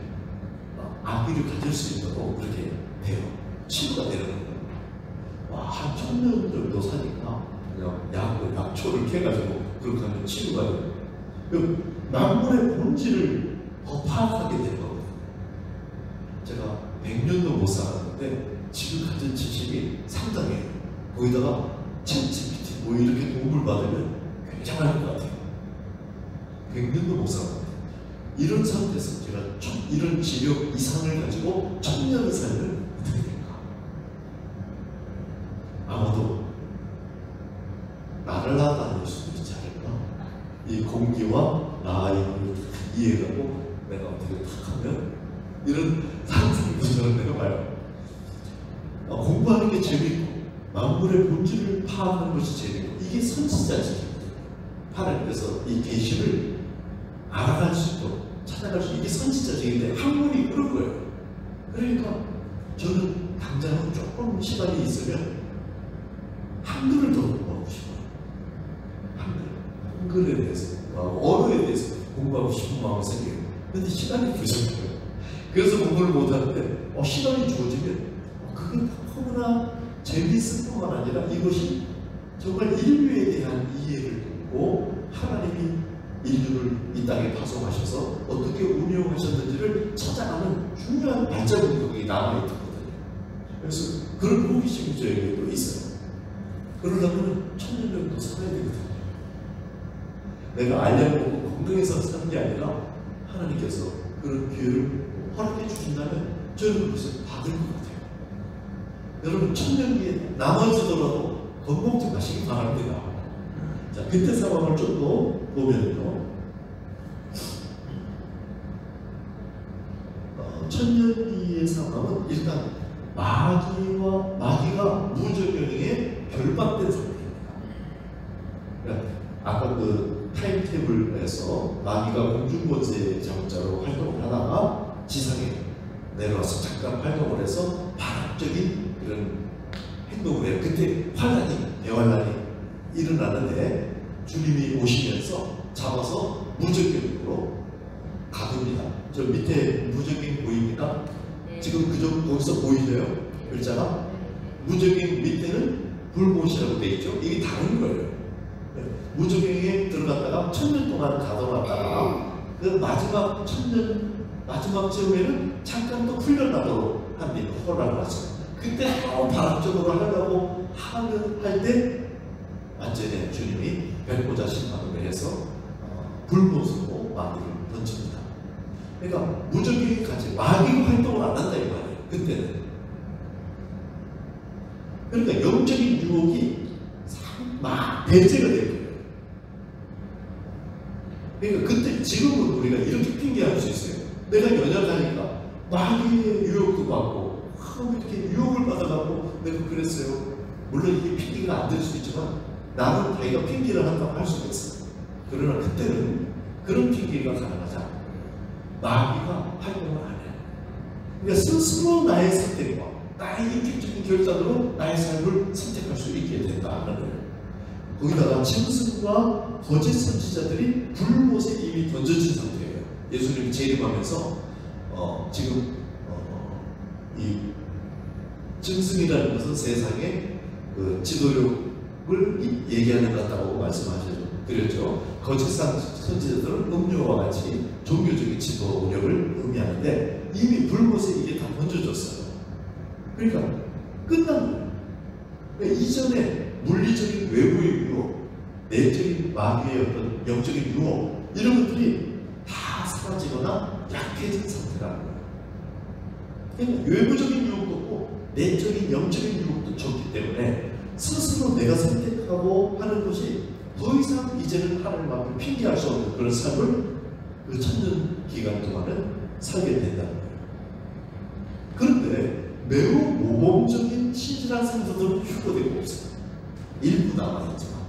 아기를 가질 수 있도록 그렇게 돼요. 치료가 되는 거예요. 한 1000년 정도 사니까 그냥 약초를 캐가지고 그렇게 하면 치료가 돼요. 만물의 본질을 더 파악하게 되는 거거든요. 제가 100년도 못 살았는데 지금 가진 지식이 상당해요. 거기다가 챗GPT 뭐 이렇게 도움을 받으면 굉장할 것 같아요. 100년도 못 살았는데 이런 상태에서 제가 이런 지력 이상을 가지고 1000년을 살면 어떻게 될까? 아마도 나를 낳아다닐 수도 있지 않을까? 이 공기와 나의 이해가고 내가 어떻게 탁 하면 이런 상상도 저는 해봐요. 공부하는 게 재밌고 만물의 본질을 파악하는 것이 재밌고 이게 선지자지. 하나님께서 이 계시를 알아갈 수 있도록 찾아갈 수 있게 선지자적인데 학문이 그런 거예요. 그러니까 저는 당장은 조금 시간이 있으면 한글을 더 공부하고 싶어요. 한글에 대해서, 언어에 대해서 공부하고 싶은 마음이 생겨요. 근데 시간이 부족해요. 그래서 공부를 못하는데 시간이 주어지면 그게 너무나 재미있을 뿐만 아니라 이것이 정말 인류에 대한 이해를 돕고 하나님이 인류를 이 땅에 파송하셔서 어떻게 운영하셨는지를 찾아가는 중요한 발자국이 남아있거든요. 그래서 그런 호기심이 저에게 또 있어요. 그러려면 1000년도 살아야 되거든요. 내가 알려보고 건강해서 사는 게 아니라 하나님께서 그런 기회를 허락해 주신다면 저는 그것을 받을 것 같아요. 여러분 1000년기에 남아있어더라도 건강지 마시기 바랍니다. 자, 그때 상황을 좀 더 보면요. 1000년기의 상황은 일단 마귀가 무저경에 결박된 상태입니다. 그러니까 아까 그 타임테이블에서 마귀가 공중권세 자문자로 활동을 하다가 지상에 내려와서 잠깐 활동을 해서 반합적인 그런 행동을 해요. 그때 대환란이 일어나는데 주님이 오시면서 잡아서 무저경으로 가둡니다. 저 밑에 무저경 보입니까? 네. 지금 거기서 보이세요? 글자가? 무저경 밑에는 불못이라고 되어 있죠? 이게 다른 거예요. 무저경에 들어갔다가 1000년 동안 가둬놨다가 그 마지막 1000년 마지막 즈음에는 잠깐 또 풀려나도록 합니다. 허락을 하죠. 그때 또 반합적으로 하려고 할 때 완전히 주님이 백보자 심판을 해서 불못으로 마귀를 던집니다. 그러니까 무저경이까지 마귀가 활동을 안 한다 이 말이에요. 그때는. 그러니까 영적인 유혹이 막 배제가 될 거예요. 그러니까 그때 지금은 우리가 이렇게 핑계할 수 있어요. 내가 연약하니까 마귀의 유혹도 받고 이렇게 유혹을 받아갖고 내가 그랬어요. 물론 이게 핑계가 안 될 수 있지만 나는 자기가 핑계를 한다고 할 수가 있어요. 그러나 그때는 그런 핑계가 가능하지 않아요. 마귀가 활동을 안 해요. 그러니까 스스로 나의 선택과 나의 인격적인 결단으로 나의 삶을 선택할 수 있게 된다는 거예요. 거기다가 짐승과 거짓 선지자들이 불못에 이미 던져진 상태예요. 예수님이 재림하면서 지금 이 짐승이라는 것은 세상의 그 지도력을 얘기하는 것 같다고 말씀하셨죠. 거짓 선지자들은 음료와 같이 종교적인 지도력을 의미하는데 이미 불못에 이게 다 던져졌어요. 그러니까 끝난 거예요. 그러니까 이전에 물리적인 외부의 유혹, 내적인 마귀의 어떤 영적인 유혹 이런 것들이 다 사라지거나 약해진 상태라는 거예요. 그러니까 외부적인 유혹도 없고 내적인 영적인 유혹도 적기 때문에 스스로 내가 선택하고 하는 것이 더 이상 이제는 하나님 앞에 핑계할 수 없는 그런 삶을 그 1000년 기간 동안은 살게 된다는 거예요. 그런데 매우 모범적인 신실한 성도들은 휴거되고 없어요. 일부 남아있지만.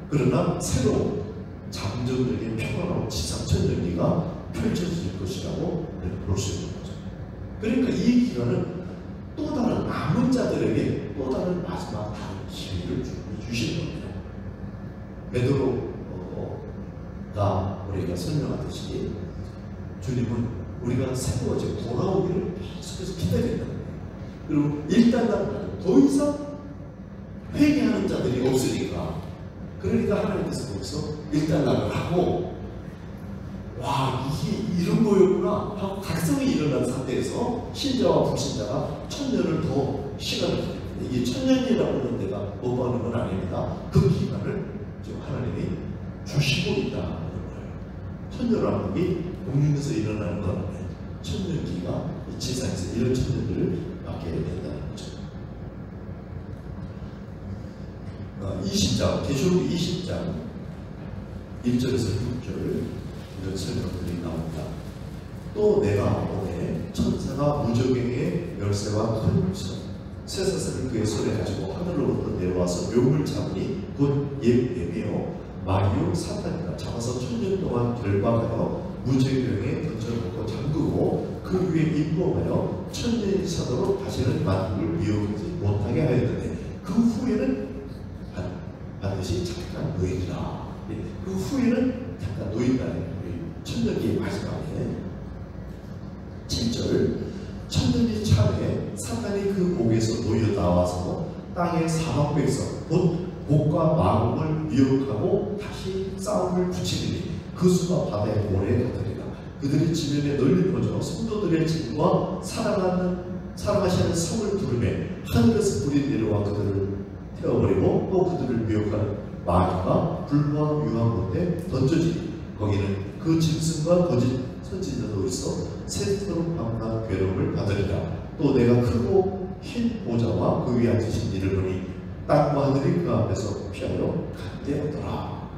그러나 새로운 잠정적인 평화로운 지상 1000년기가 펼쳐질 것이라고 볼 수 있는 거죠. 그러니까 이 기간은 또 다른 남은 자들에게 또 다른 마지막 다른 기회를 주시는 겁니다. 베드로가 우리가 설명하듯이 주님은 우리가 새로워져 돌아오기를 계속해서 기다린다는 거예요. 그리고 일단은 더 이상 회개하는 자들이 없으니까 그러니까 하나님께서 거기서 일단락을 하고 와 이게 이런 거였구나 하고 각성이 일어난 상태에서 신자와 불신자가 1000년을 더 시간을 가집니다. 이게 1000년이라고 하는 데가 뭐하는 건 아닙니다. 그 기간을 지금 하나님이 주시고 있다는 거예요. 천년왕국이 공중에서 일어나는 건 아니에요. 1000년기가 이 지상에서 이런 1000년들을 받게 된다는 거죠. 20장, 계시록 20장 1절에서 6절 이런 설명들이 나옵니다. 또 내가 보내 천사가 무저갱의 열쇠와 큰 물선 쇠사슬을 그의 손에 가지고 하늘로부터 내려와서 묘물 잡으니 곧 예매요 마귀요 사탄이라 잡아서 1000년 동안 결박하여 무저갱에 던져놓고 잠그고 그 그 위에 임금하여 천년이 차도록 다시는 만국을 미혹하지 못하게 하였는데 그 후에는 반드시 잠깐 노인이라. 그 후에는 잠깐 노인이라는 거예요. 천년기의 마지막에 7절 천년이 차례 사탄이 그 목에서 놓여 나와서 땅의 사방 백성 곧 곡과 마음을 미혹하고 다시 싸움을 붙이리니 그 수가 바다의 모래에 흩으리라. 그들이 지면에 널리 퍼져 성도들의 집과 사랑하시는 성을 두르매 하늘에서 불이 내려와 그들을 태워버리고 또 그들을 미혹하는 마귀가 불과 유황 못에 던져지니 거기는 그 짐승과 거짓 선지자도 있어 새토록 밤낮 괴로움을 받으리라. 또 내가 크고 흰 보좌와 그 위에 앉으신 이를 보니 땅과 하늘이 그 앞에서 피하여 간대하더라.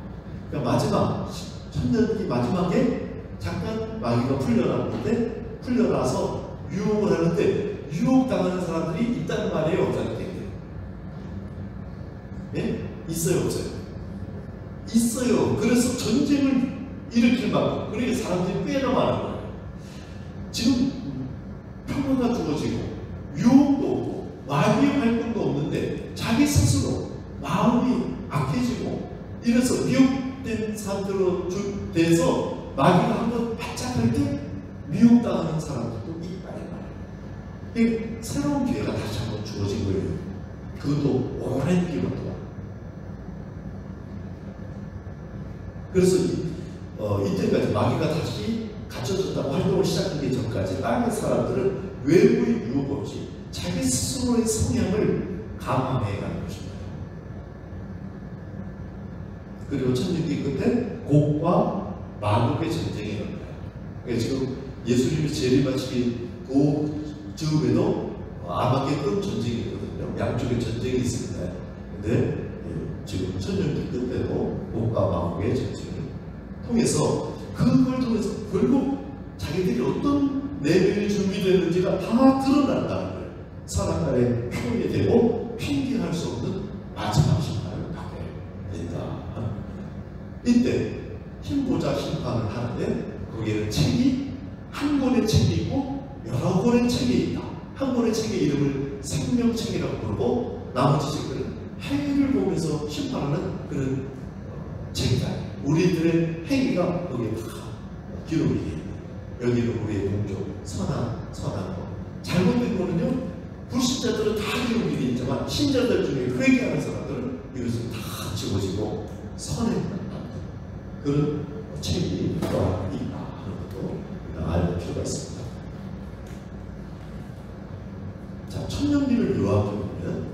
그러니까 마지막 천년기 마지막에 잠깐 마귀가 풀려났는데 풀려나서 유혹을 하는데 유혹당하는 사람들이 있다는 말이에요, 없다는 얘기예요? 네? 있어요, 없어요? 있어요. 그래서 전쟁을 일으킬 만큼 그러니까 사람들이 꽤나 많은 거예요. 지금 평화가 주어지고 유혹도 없고 마귀의 활동도 없는데 자기 스스로 마음이 악해지고 이래서 미혹된 사람들로 대해서 마귀가 한번 바짝할 때 미혹당하는 사람들도 있다는 말이에요. 새로운 기회가 다시 한번 주어진 거예요. 그것도 오랜 기간 동안. 그래서 이때까지 마귀가 다시 갖춰졌다고 활동을 시작하기 전까지 땅의 사람들은 외부의 유혹 없이 자기 스스로의 성향을 감안해 가는 것입니다. 그리고 천년기 끝에 곡과 마곡의 전쟁이 일어나요. 그러니까 지금 예수님이 재림하시기 그 즈음에도 아마겟돈 전쟁이 있거든요. 양쪽에 전쟁이 있습니다. 근데 지금 천년기 끝에도 곡과 마곡의 전쟁을 통해서 그걸 통해서 결국 자기들이 어떤 내면이 준비되는지가 다 드러난다는 거예요. 사람들의 표현이 되고 핑계할 수 없는 마지막 심판을 받게 된다. 이때 흰보자 심판을 하는데 거기에는 책이 한 권의 책이 있고 여러 권의 책이 있다. 한 권의 책의 이름을 생명책이라고 부르고 나머지 책들은 행위를 보면서 심판하는 그런 책이다. 우리들의 행위가 거기에 다 기록이 돼. 여기는 우리의 공적, 선한 것. 잘못된 거는요, 불신자들은 다 기록이 돼 있지만 신자들 중에 회개하는 사람들은 이것을 다 지워지고 선행한다. 그런 책이 있다 하는 것도 알 필요가 있습니다. 자, 천년기를 요약해 보면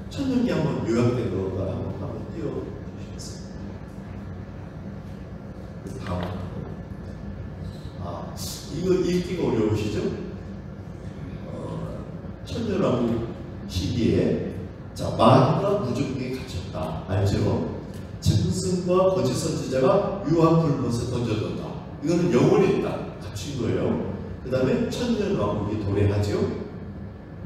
천년기 한번 요약된 거가 한번 띄워주시겠습니다. 다음. 이거 읽기가 어려우시죠? 천년왕국 시기에 자, 마귀가 무적에게 갇혔다. 알죠? 짐승과 거짓 선지자가 유황 불못에 던져졌다. 이거는 영원히 있다. 갇힌 거예요. 그 다음에 천년왕국이 도래하죠.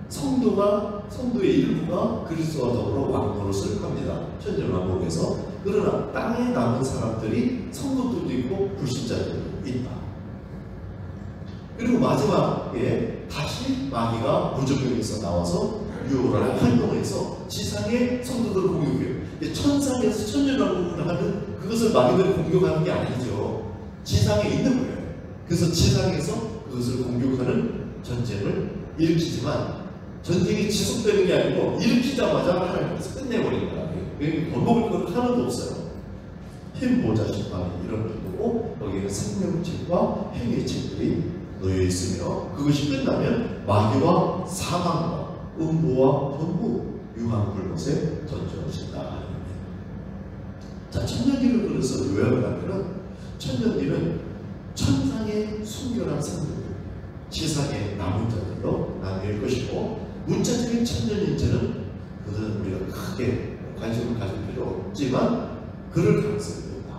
성도의 일부가 그리스도와 더불어 왕노릇을 합니다. 천년왕국에서. 그러나 땅에 남은 사람들이 성도들도 있고 불신자들도 있다. 그리고 마지막에 다시 마귀가 무적경에서 나와서 유혹을 활동해서 지상의 성도들을 공격해요. 천상에서 천년왕국을 하는 그것을 마귀들이 공격하는 게 아니죠. 지상에 있는 거예요. 그래서 지상에서 그것을 공격하는 전쟁을 일으키지만 전쟁이 지속되는 게 아니고 일으키자마자 하나님께서 끝내버린다. 더 먹을 건 하나도 없어요. 흰보자 심판이 이런 것이고 거기에는 생명책과 행위책들이 놓여 있으며 그것이 끝나면 마귀와 사망과 음보와 전부 유황불못에 던져진다 하는 겁니다. 자, 천년기를 그래서 요약을 하면은 천년기는 천상의 순결한 성도들, 지상의 남은 자들로 나뉠 것이고 문자적인 천년인체는 그것은 우리가 크게 관심을 가질 필요 없지만 그럴 가능성이 있다.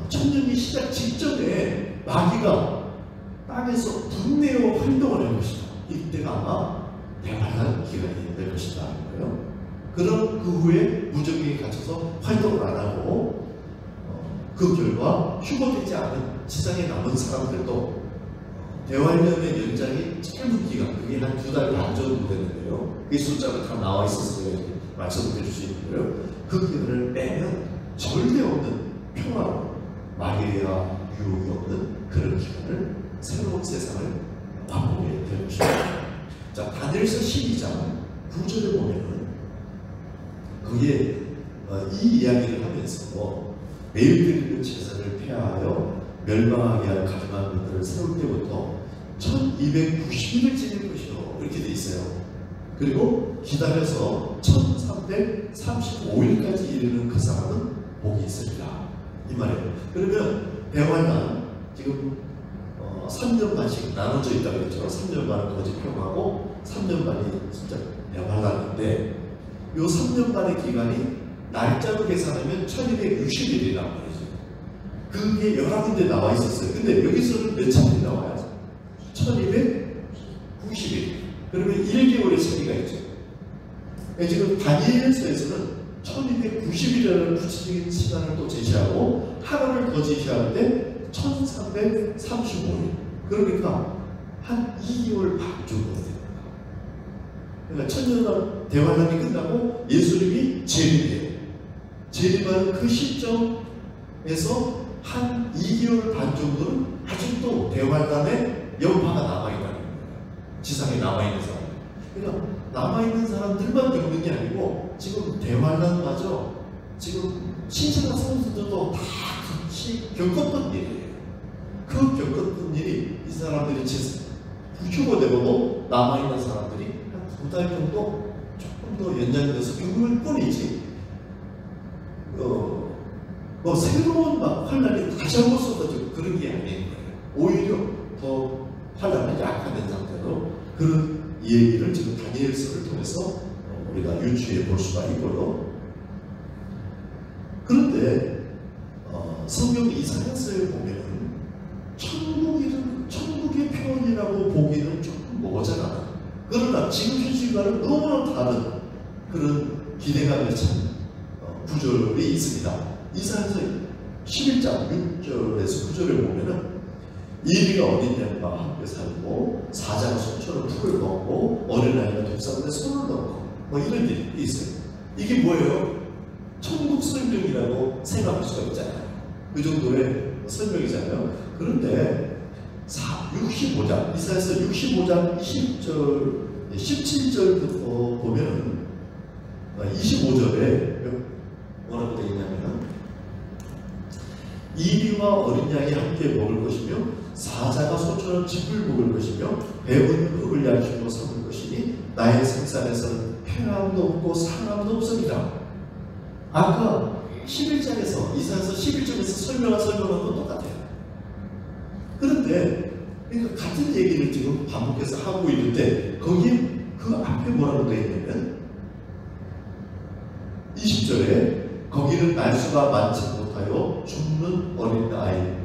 천년기 시작 직전에 마귀가 땅에서 분내어 활동을 할 것이다. 이때가 아마 대환란 기간이 될 것이다 하는 거예요. 그럼 그 후에 무적에게 갇혀서 활동을 안 하고 그 결과 휴거되지 않은 지상에 남은 사람들도 대환련의 연장이 짧은 기간, 그게 한 2달 반 정도 되는데요. 이 숫자가 다 나와 있어서 제가 이렇게 말씀드릴 수 있는데요. 그 기간을 빼면 절대 없는 평화로 마리아 유혹이 없는 그런 기간을 새로운 세상을 맛보게 될 것입니다. 자, 다니엘서 12장 9절에 보면은 거기에 이 이야기를 하면서 매일 드리는 제사를 폐하여 멸망하게 할 가증한 것들을 세울 때부터 1290일을 지낼 것이요 이렇게 돼 있어요. 그리고 기다려서 1335일까지 이르는 그 사람은 복이 있으리라 이 말이에요. 그러면 대환란 지금 3년 반씩 나눠져 있다고 했죠. 3년 반은 거짓 평화고 3년 반이 진짜 대환란인데 이 3년 반의 기간이 날짜로 계산하면 1260일이란 말이죠. 그게 여러 군데 나와 있었어요. 근데 여기서는 몇 차례 나와요? 1290일. 그러면 1개월의 차이가 있죠. 지금 다니엘서에서는 1290일이라는 구체적인 시간을 또 제시하고 하루를 더 제시하는데 1335일. 그러니까 한 2개월 반 정도 됩니다. 그러니까 천년왕 대환란이 끝나고 예수님이 재림이에요. 재림하는 그 시점에서 한 2개월 반 정도는 아직도 대환란의 여파가 남아있다는 거예요. 지상에 남아있는 사람. 그러니까 남아있는 사람들만 겪는 게 아니고 지금 대환란마저 지금 신실한 성도들도 다 같이 겪었던 일이에요. 그 겪었던 일이 이 사람들이 휴거되고도 남아있는 사람들이 한 2달 정도 조금 더 연장돼서 겪을 뿐이지 뭐 새로운 막 환란이 다시 한번 쏟아지고 그런 게 아닌 거예요. 오히려 더 환란이 약화된 상태로 그런 얘기를 지금 다니엘서를 통해서 우리가 유추해 볼 수가 있고요. 그런데 성경 이사야서에 보면 천국의 표현이라고 보기는 조금 모자라다. 그러나 지금 현실과는 너무나 다른 그런 기대감에 찬 구절이 있습니다. 이사야서 11장 6절에서 9절에 보면은 이리가 어린 양과 함께 살고 사자가 손처럼 풀을 먹고 어린아이가 독사물에 손을 넣고 뭐 이런 일이 있어요. 이게 뭐예요? 천국 설명이라고 생각할 수가 있잖아요. 그 정도의 설명이잖아요. 그런데 65장 이사야서 65장 20절 17절부터 보면은 25절에 뭐라고 되어 있냐면 이리와 어린 양이 함께 먹을 것이며 사자가 소처럼 짚을 먹을 것이며 배부른 흙을 양식으로 삼을 것이니 나의 생산에서는 평안도 없고 상함도 없으리라. 아까 11장에서 이사야서 11장에서 설명한 건 똑같아요. 그런데 그러니까 같은 얘기를 지금 반복해서 하고 있는데 거기에 그 앞에 뭐라고 되어 있냐면 20절에 거기는 날수가 많지 못하여 죽는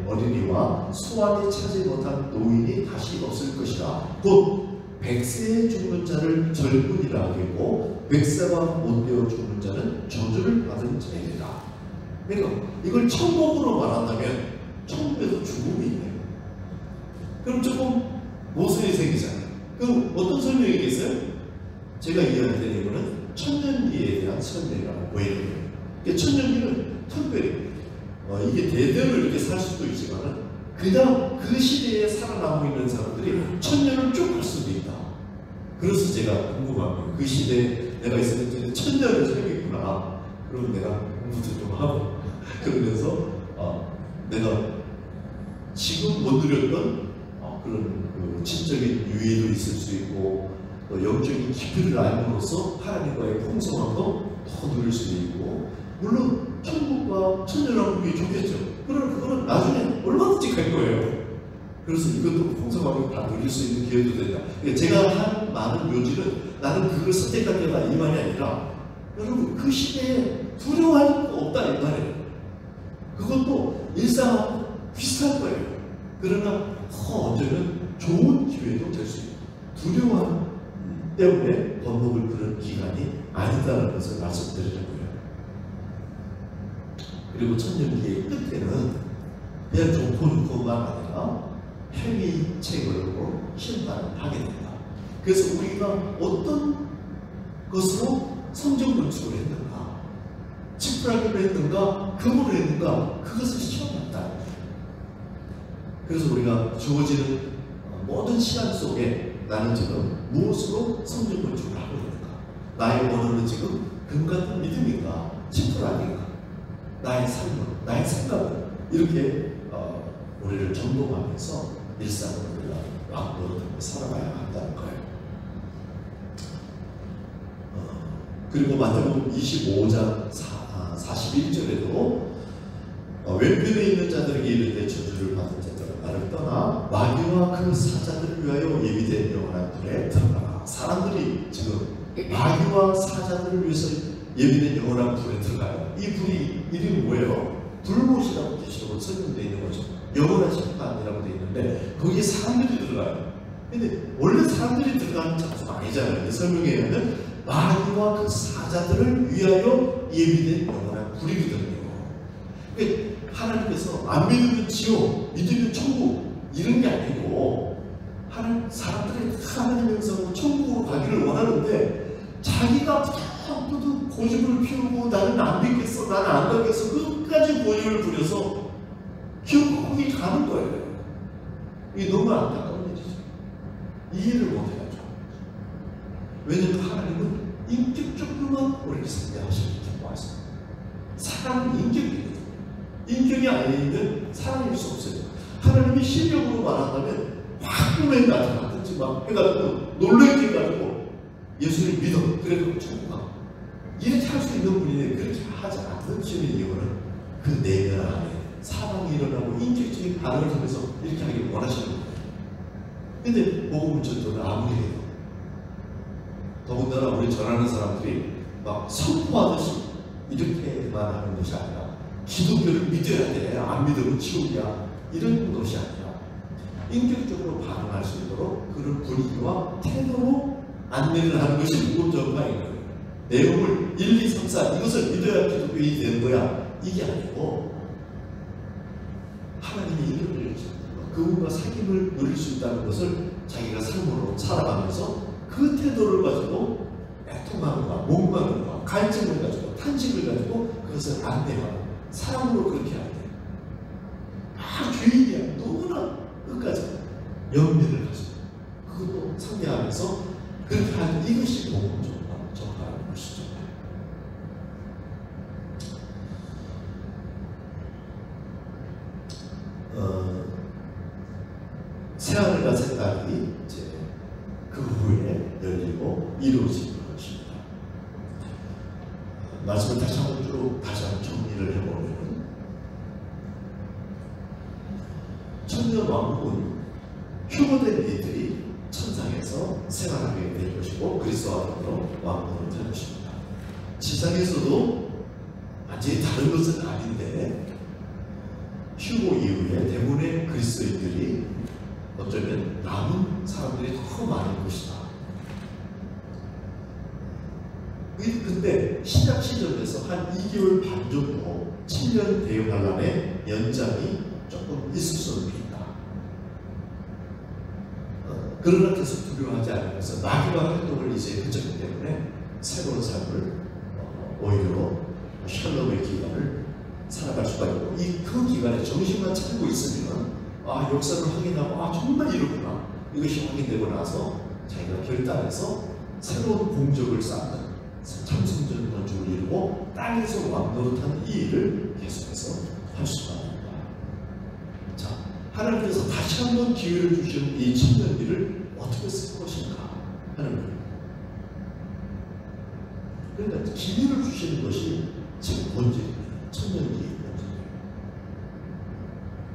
어린이와 소환이 차지 못한 노인이 다시 없을 것이라. 곧 100세에 죽는 자를 젊은이라 하겠고 100세가 못 되어 죽는 자는 저주를 받은 자이리라. 그러니까 이걸 천국으로 말한다면 천국에서 죽음이 있네요. 그럼 조금 모순이 생기잖아요. 그럼 어떤 설명이겠어요? 제가 이해할 때는 이거는 천년기에 대한 설명이라고 보이는 거예요. 그러니까 천년기는 특별히 이게 대대로 이렇게 살 수도 있지만 그다음 그 시대에 살아남고 있는 사람들이 천년을 쭉 할 수도 있다. 그래서 제가 궁금한 거예요. 그 시대에 내가 있을 때 천년을 살겠구나. 그럼 내가 공부도 좀 하고 그러면서 내가 지금 못 누렸던 그런 친적인 유의도 있을 수 있고 또 영적인 깊이를 알므로써 하나님과의 풍성함도 더 누릴 수도 있고 물론 천국과 천년왕국이 좋겠죠. 그러나 그거는 나중에 얼마든지 갈 거예요. 그래서 이것도 풍성하게 다 누릴 수 있는 기회도 된다. 제가 한 많은 묘지는 나는 그걸 선택하겠다 이 말이 아니라 여러분 그 시대에 두려워할 거 없다 이 말이에요. 그것도 일상하고 비슷할 거예요. 그러나 언제는 좋은 기회도 될 수 있고 두려움 때문에 겁먹을 그런 기간이 아니다라는 것을 말씀드리려고요. 그리고 천년기의 끝에는 그냥 좋고 좋고만 아니라 행위책으로 심판을 하게 된다. 그래서 우리가 어떤 것으로 성전 건축을 했는가, 지푸라기를 했는가, 금으로 했는가, 그것을 시험한다. 그래서 우리가 주어지는 모든 시간 속에 나는 지금 무엇으로 성전 건축을 하고 있는가, 나의 원어는 지금 금 같은 믿음인가, 지푸라기인가, 나의 삶은, 나의 생각은, 이렇게 우리를 점검하면서 일상을 우리가 왕노릇하고 살아가야 한다는 거예요. 그리고 마태복음 25장 41절에도 왼편에 있는 자들에게 이르되 저주를 받은 자들은 나를 떠나 마귀와 그 사자들을 위하여 예비된 영원한 불에 들어가라. 사람들이 지금 마귀와 사자들을 위해서 예비된 영원한 불에 들어가요. 이 불이 이름이 뭐예요? 불못이라고 계시록으로 설명되어 있는 거죠. 영원한 심판이라고 되어 있는데 거기에 사람들이 들어가요. 근데 원래 사람들이 들어가는 장소가 아니잖아요. 설명에 하면 마귀와 그 사자들을 위하여 예비된 영원한 불이거든요. 그러니까 하나님께서 안 믿으면 지옥, 믿으면 천국, 이런 게 아니고 하나님, 사람들이 하나님의 형상으로 천국으로 가기를 원하는데 자기가 부득부득 고집을 피우고 나는 안 믿겠어, 나는 안 가겠어, 끝까지 고집을 부려서 결국 거기 가는 거예요. 이게 너무 안타까운 일이죠. 이해를 못해가지고. 왜냐하면 하나님은 인격적으로만 우리를 상대하시기 때문에 사람은 인격이거든요. 인격이 아니면 사람일 수 없어요. 하나님이 실력으로 말한다면 확 꿈에 나타나든지 막 해가지고 놀랍게 해가지고 예수를 믿어, 그래도 천국 가, 이렇게 할 수 있는 분인데 그렇게 하지 않는 이유는 그 내면 안에 사랑이 일어나고 인격적인 반응을 통해서 이렇게 하기를 원하시는 거예요. 근데 복음 전도는 아무리 해도, 더군다나 우리 전하는 사람들이 막 선포하듯이 이렇게만 하는 것이 아니라 기독교를 믿어야 돼, 안 믿으면 지옥이야, 이런 것이 아니라 인격적으로 반응할 수 있도록 그런 분위기와 태도로 안내를 하는 것이 복음 전파인 거예요. 내용을 1, 2, 3, 4 이것을 믿어야 기독교인이 되는 거야, 이게 아니고 하나님이 이름을 그분과 사귐을 누릴 수 있다는 것을 자기가 삶으로 살아가면서 그 태도를 가지고 애통함과 목마름과 갈증을 가지고 탄식을 가지고 그것을 안내하고 사랑으로 그렇게 해야 돼. 죄인이야, 너무나 끝까지 연민을 가지고 그것도 상대하면서 그렇게 하는, 이것이 복음 전파라는 것이죠. 새하늘과 새 땅이 이제 그 후에 열리고 이루어지는 것입니다. 말씀을 다시 한번 정리를 해보면, 천년 왕국은 휴거된 이들이 천상에서 생활하게 될 것이고 그리스도와 더불어 왕국을 될 것입니다. 지상에서도 완전히 다른 것은 아닌데 휴거 이후에 대부분의 그리스도인들이 어쩌면 남은 사람들이 더 많을 것이다. 근데 시작 시점에서 한 2개월 반 정도 7년 대유한란의 연장이 조금 있을 수는 있다. 그러나 계속 두려워하지 않으면서 마귀와 활동을 이제 그쳤기 때문에 새로운 삶을 오히려 샬롬의 기간을 살아갈 수가 있고, 그 기간에 정신만 차리고 있으면 역사를 확인하고 정말 이렇구나, 이것이 확인되고 나서 자기가 결단해서 새로운 공적을 쌓는 참성전 건축을 이루고 땅에서 왕노릇하는 이 일을 계속해서 할 수가 있다. 자, 하나님께서 다시 한번 기회를 주신 이 천년기를 어떻게 쓸 것인가 하는 거예요. 그러니까 기회를 주시는 것이 지금 문제입니다. 천년기의 문제입니다.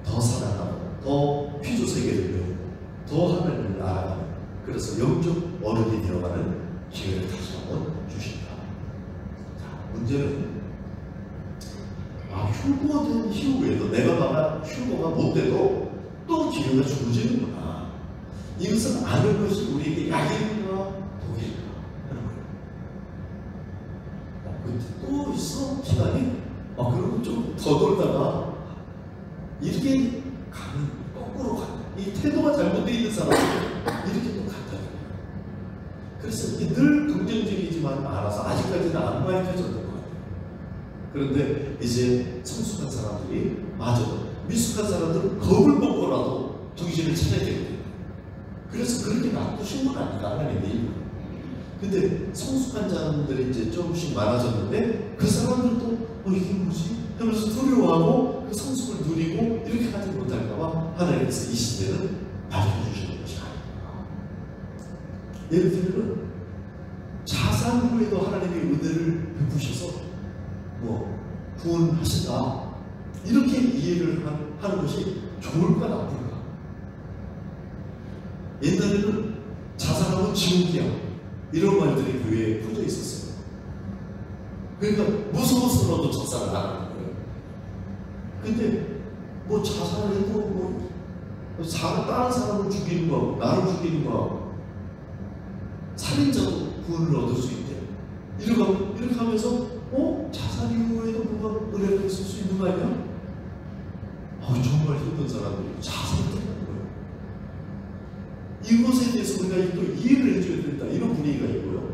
더 살아가고 더 피조 세계를 배우고 더 하나님을 알아가는, 그래서 영적 어른이 되어가는 기회를 다시 한번 주신다. 자, 문제는 휴거된 이후에도 내가 휴거가 못 돼도 또 기회가 주어지는구나. 이것은 아는 것이 우리에게 약일까 독일까 하는 거예요. 근데 또 있어 시간이 그러면 좀 더 돌다가 이렇게 가는, 거꾸로 가는, 이 태도가 잘못되어 있는 사람은 이렇게 또 간다는 거예요. 그래서 이게 늘 긍정적이지만 않아서 아직까지는 안 밝혀졌던 것 같아요. 그런데 이제 성숙한 사람들이 맞아, 미숙한 사람들은 겁을 먹고라도 정신을 차려야 되거든요. 그래서 그렇게 놔두신 건 아닌가 하나님의 일부. 근데 성숙한 사람들이 이제 조금씩 많아졌는데 그 사람들도 이게 뭐지? 하면서 두려워하고 그 성숙을 누리고 이렇게 하지 못할까봐 하나님께서 이 시대는 밝혀주시는 것이 아닙니다. 예를 들면 자살 후에도 하나님의 은혜를 베푸셔서 구원하신다 이렇게 이해를 하는 것이 좋을까 나쁠까? 옛날에는 자살하면 지옥이야 이런 말들이 교회에 퍼져 있었어요. 그러니까 무서워서라도 자살을 안 하는 거예요. 근데 자살해도 다른 사람을 죽이는 거하고 나를 죽이는 거하고 살인자도 구원을 얻을 수 있대. 이렇게 하면서 자살 이후에도 뭐가 은혜가 있을 수 있는 거 아니야? 정말 힘든 사람들이 자살했다는 거예요. 이것에 대해서 우리가 또 이해를 해줘야 된다 이런 분위기가 있고요.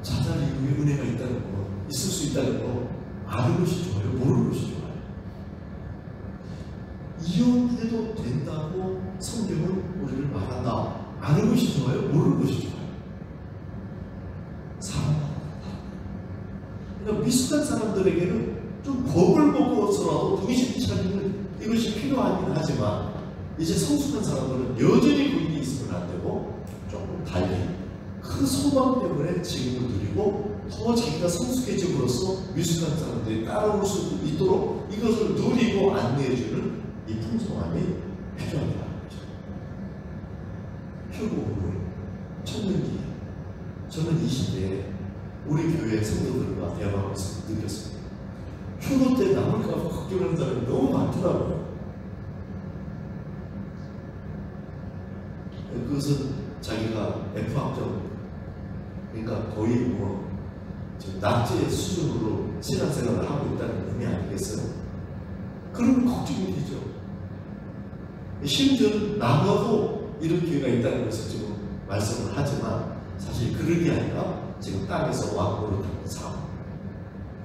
자살 이후에 은혜가 있다는 거, 있을 수 있다는 거 아는 것이 좋아요? 모르는 것이 좋아요? 이혼해도 된다고 성경은 우리를 말한다. 아는 것이 좋아요? 모르는 것이 좋아요? 사람마다 다르다. 그러니까 미숙한 사람들에게는 좀 겁을 먹고서라도 정신 차리는 이것이 필요하긴 하지만 이제 성숙한 사람들은 여전히 거기에 있으면 안 되고 조금 달리 그 소망 때문에 지금을 누리고 더 자기가 성숙해짐으로써 미숙한 사람들이 따라올 수 있도록 이것을 누리고 안내해주는 이 풍성함이 필요하다는 거죠. 표고물, 청년기. 저는 이 시대에 우리 교회 성도들과 대화하면서 느꼈습니다. 표고 때 남을까 봐 걱정하는 사람이 너무 많더라고요. 그것은 자기가 F학점, 그러니까 거의 낙제 수준으로 신앙생활을 하고 있다는 의미 아니겠어요? 그러면 걱정이 되죠. 심지어 나가도 이런 기회가 있다는 것을 지금 말씀을 하지만 사실 그런 게 아니라 지금 땅에서 왕고를 타는 삶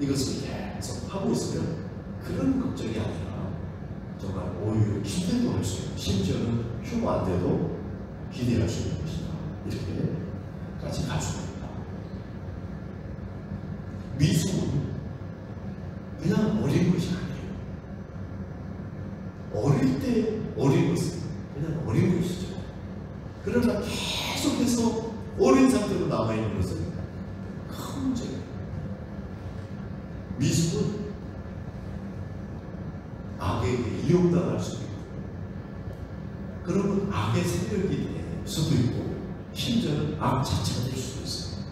이것을 계속 하고 있으면 그런 걱정이 아니라 정말 오히려 기대도 할 수 있는, 심지어는 휴무 안 돼도 기대할 수 있는 것이다. 이렇게까지 갈 수가 있다. 미숙은 그냥 어린 것이 아니에요. 어릴 때 어린 것은 그냥 어린 것이죠. 그러나 계속해서 어린 상태로 남아있는 것은 큰 문제예요. 미숙은 악에게 이용당할 수도 있고 그러면 악의 세력이 될 수도 있고 심지어는 악 자체가 될 수도 있어요.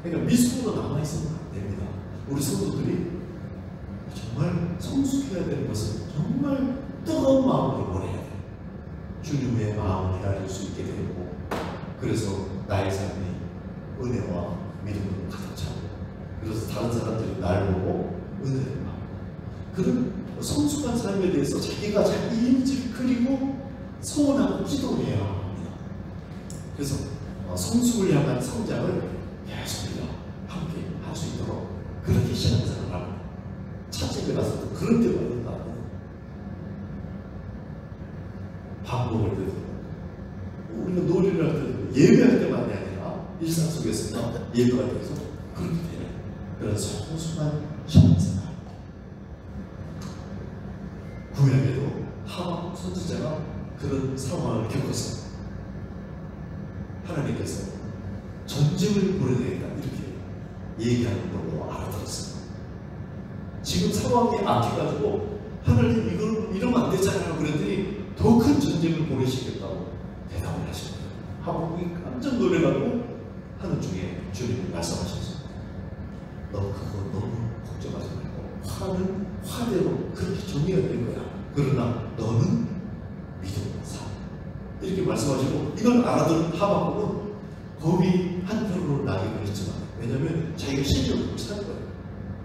그러니까 미숙으로 남아있으면 안 됩니다. 우리 성도들이 정말 성숙해야 되는 것은 정말 뜨거운 마음으로 원해야 돼요. 주님의 마음을 헤아릴 수 있게 되고 그래서 나의 삶이 은혜와 믿음으로 가득 차고 그래서 다른 사람들이 날 보고 은혜를 받고 그런 성숙한 삶에 대해서 자기가 자기 이미지를 그리고 소원하고 기도해야 합니다. 그래서 성숙을 향한 성장을 계속 우리가 함께 할 수 있도록 그렇게 신앙생활을 하고 차집에 가서도 그런 때가 있다. 밥 먹을 때도 우리가 놀이를 할 때도 예배할 때만이 아니라 일상 속에서 예배가 돼서 그렇게 되는 그런 성숙한 신앙생활. 구약에도 하박국 선지자가 그런 상황을 겪어서 하나님께서 전쟁을 벌여내겠다 이렇게 얘기하는 걸로 알아들었어요. 지금 상황이 악해가지고 하나님 이걸 이러면 안 되잖아요 그랬더니 더 큰 전쟁을 보내시겠다고 대답을 하신 거예요. 하박국이 깜짝 놀래가지고 하는 중에 주님이 말씀하셨어요. 너 그거 너무 걱정하지 말고 화는 화대로 그렇게 정리가 될 거야. 그러나 너는 믿음으로 사. 이렇게 말씀하시고 이걸 알아들은 하박국은 겁이 한편으로 나긴 했지만 왜냐하면 자기가 실력을 살 거예요.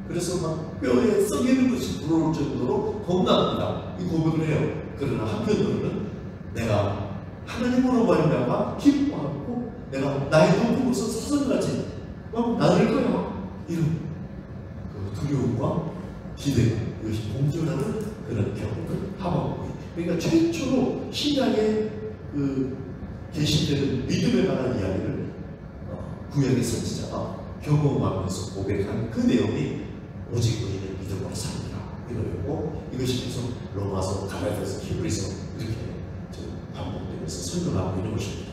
그래서 막 뼈에 썩이는 것이 들어올 정도로 겁납니다. 이 고백을 해요. 그러나 한편으로는 내가 하나님으로 말미암아 기뻐하고 내가 나의 높은 곳은 사슴같이 나눌 거야. 이런 그 두려움과 기대가 이것이 공존하는 그런 경험을 하고 있다. 그러니까 최초로 신약의 그 계시되는 믿음에 관한 이야기를 구약의 선지자가 경험하면서 고백한 그 내용이 오직 너희는 믿음으로 삽니다. 이거였고 이것이 계속 로마서, 갈라디아서, 히브리서 이렇게 반복되면서 설명하고 있는 것입니다.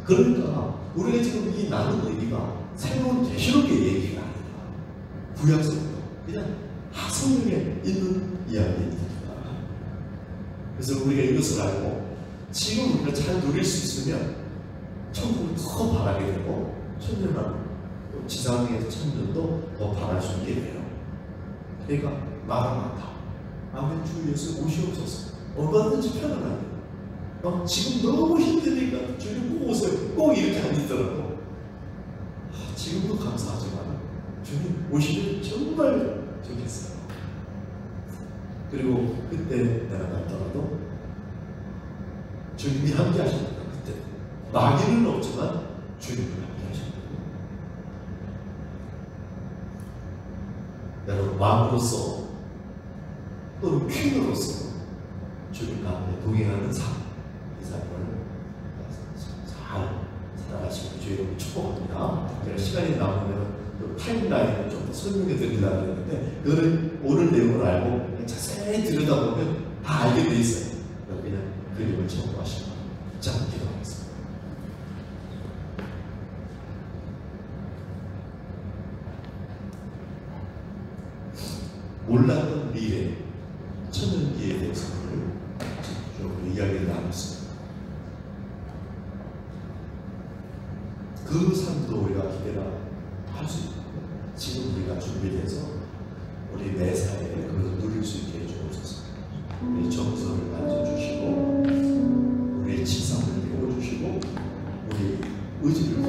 그러니까 우리가 지금 이 나눈 의미가 새로운 계시록의 얘기가 아니라 구약성도 그냥 성경에 있는 이야기입니다. 그래서 우리가 이것을 알고 지금 우리가 잘 누릴 수 있으면 천국을 더 바라게 되고 천년만 지상의 천년도 더 바랄 수 있게 돼요. 그러니까 마라나타 아멘 주 예수 오시옵소서. 얼마든지 편안하게 지금 너무 힘드니까 주님 꼭 오세요. 꼭 이렇게 안 있더라도 지금도 감사하지만 주님 오시면 정말 좋겠어요. 그리고 그때 내가 갔더라도 주님이 함께 하신다. 그때 마귀는 없지만 주님이 함께 하신다. 여러분 마음으로서 또는 퀸으로서 주님과 함께 동행하는 삶, 이 삶을 잘 살아가시고 주님을 축복합니다. 제가 시간이 남으면 타임라인을 좀 더 설명해 드리려고 했는데 그거는 오늘 내용을 알고 그냥 자세히 들여다보면 다 알게 돼 있어요. 그냥 그림을 참고하시고 자, 기도하겠습니다. 몰랐던 미래 천년기에 대해서 좀 이야기를 나눴습니다. 그 삶도 우리가 기대가 할 수 있고 지금 우리가 준비돼서 우리 매사에 그것을 누릴 수 있게 해주옵소서. 우리 정서를 만져주시고 우리의 치상을 배워주시고 우리 의지를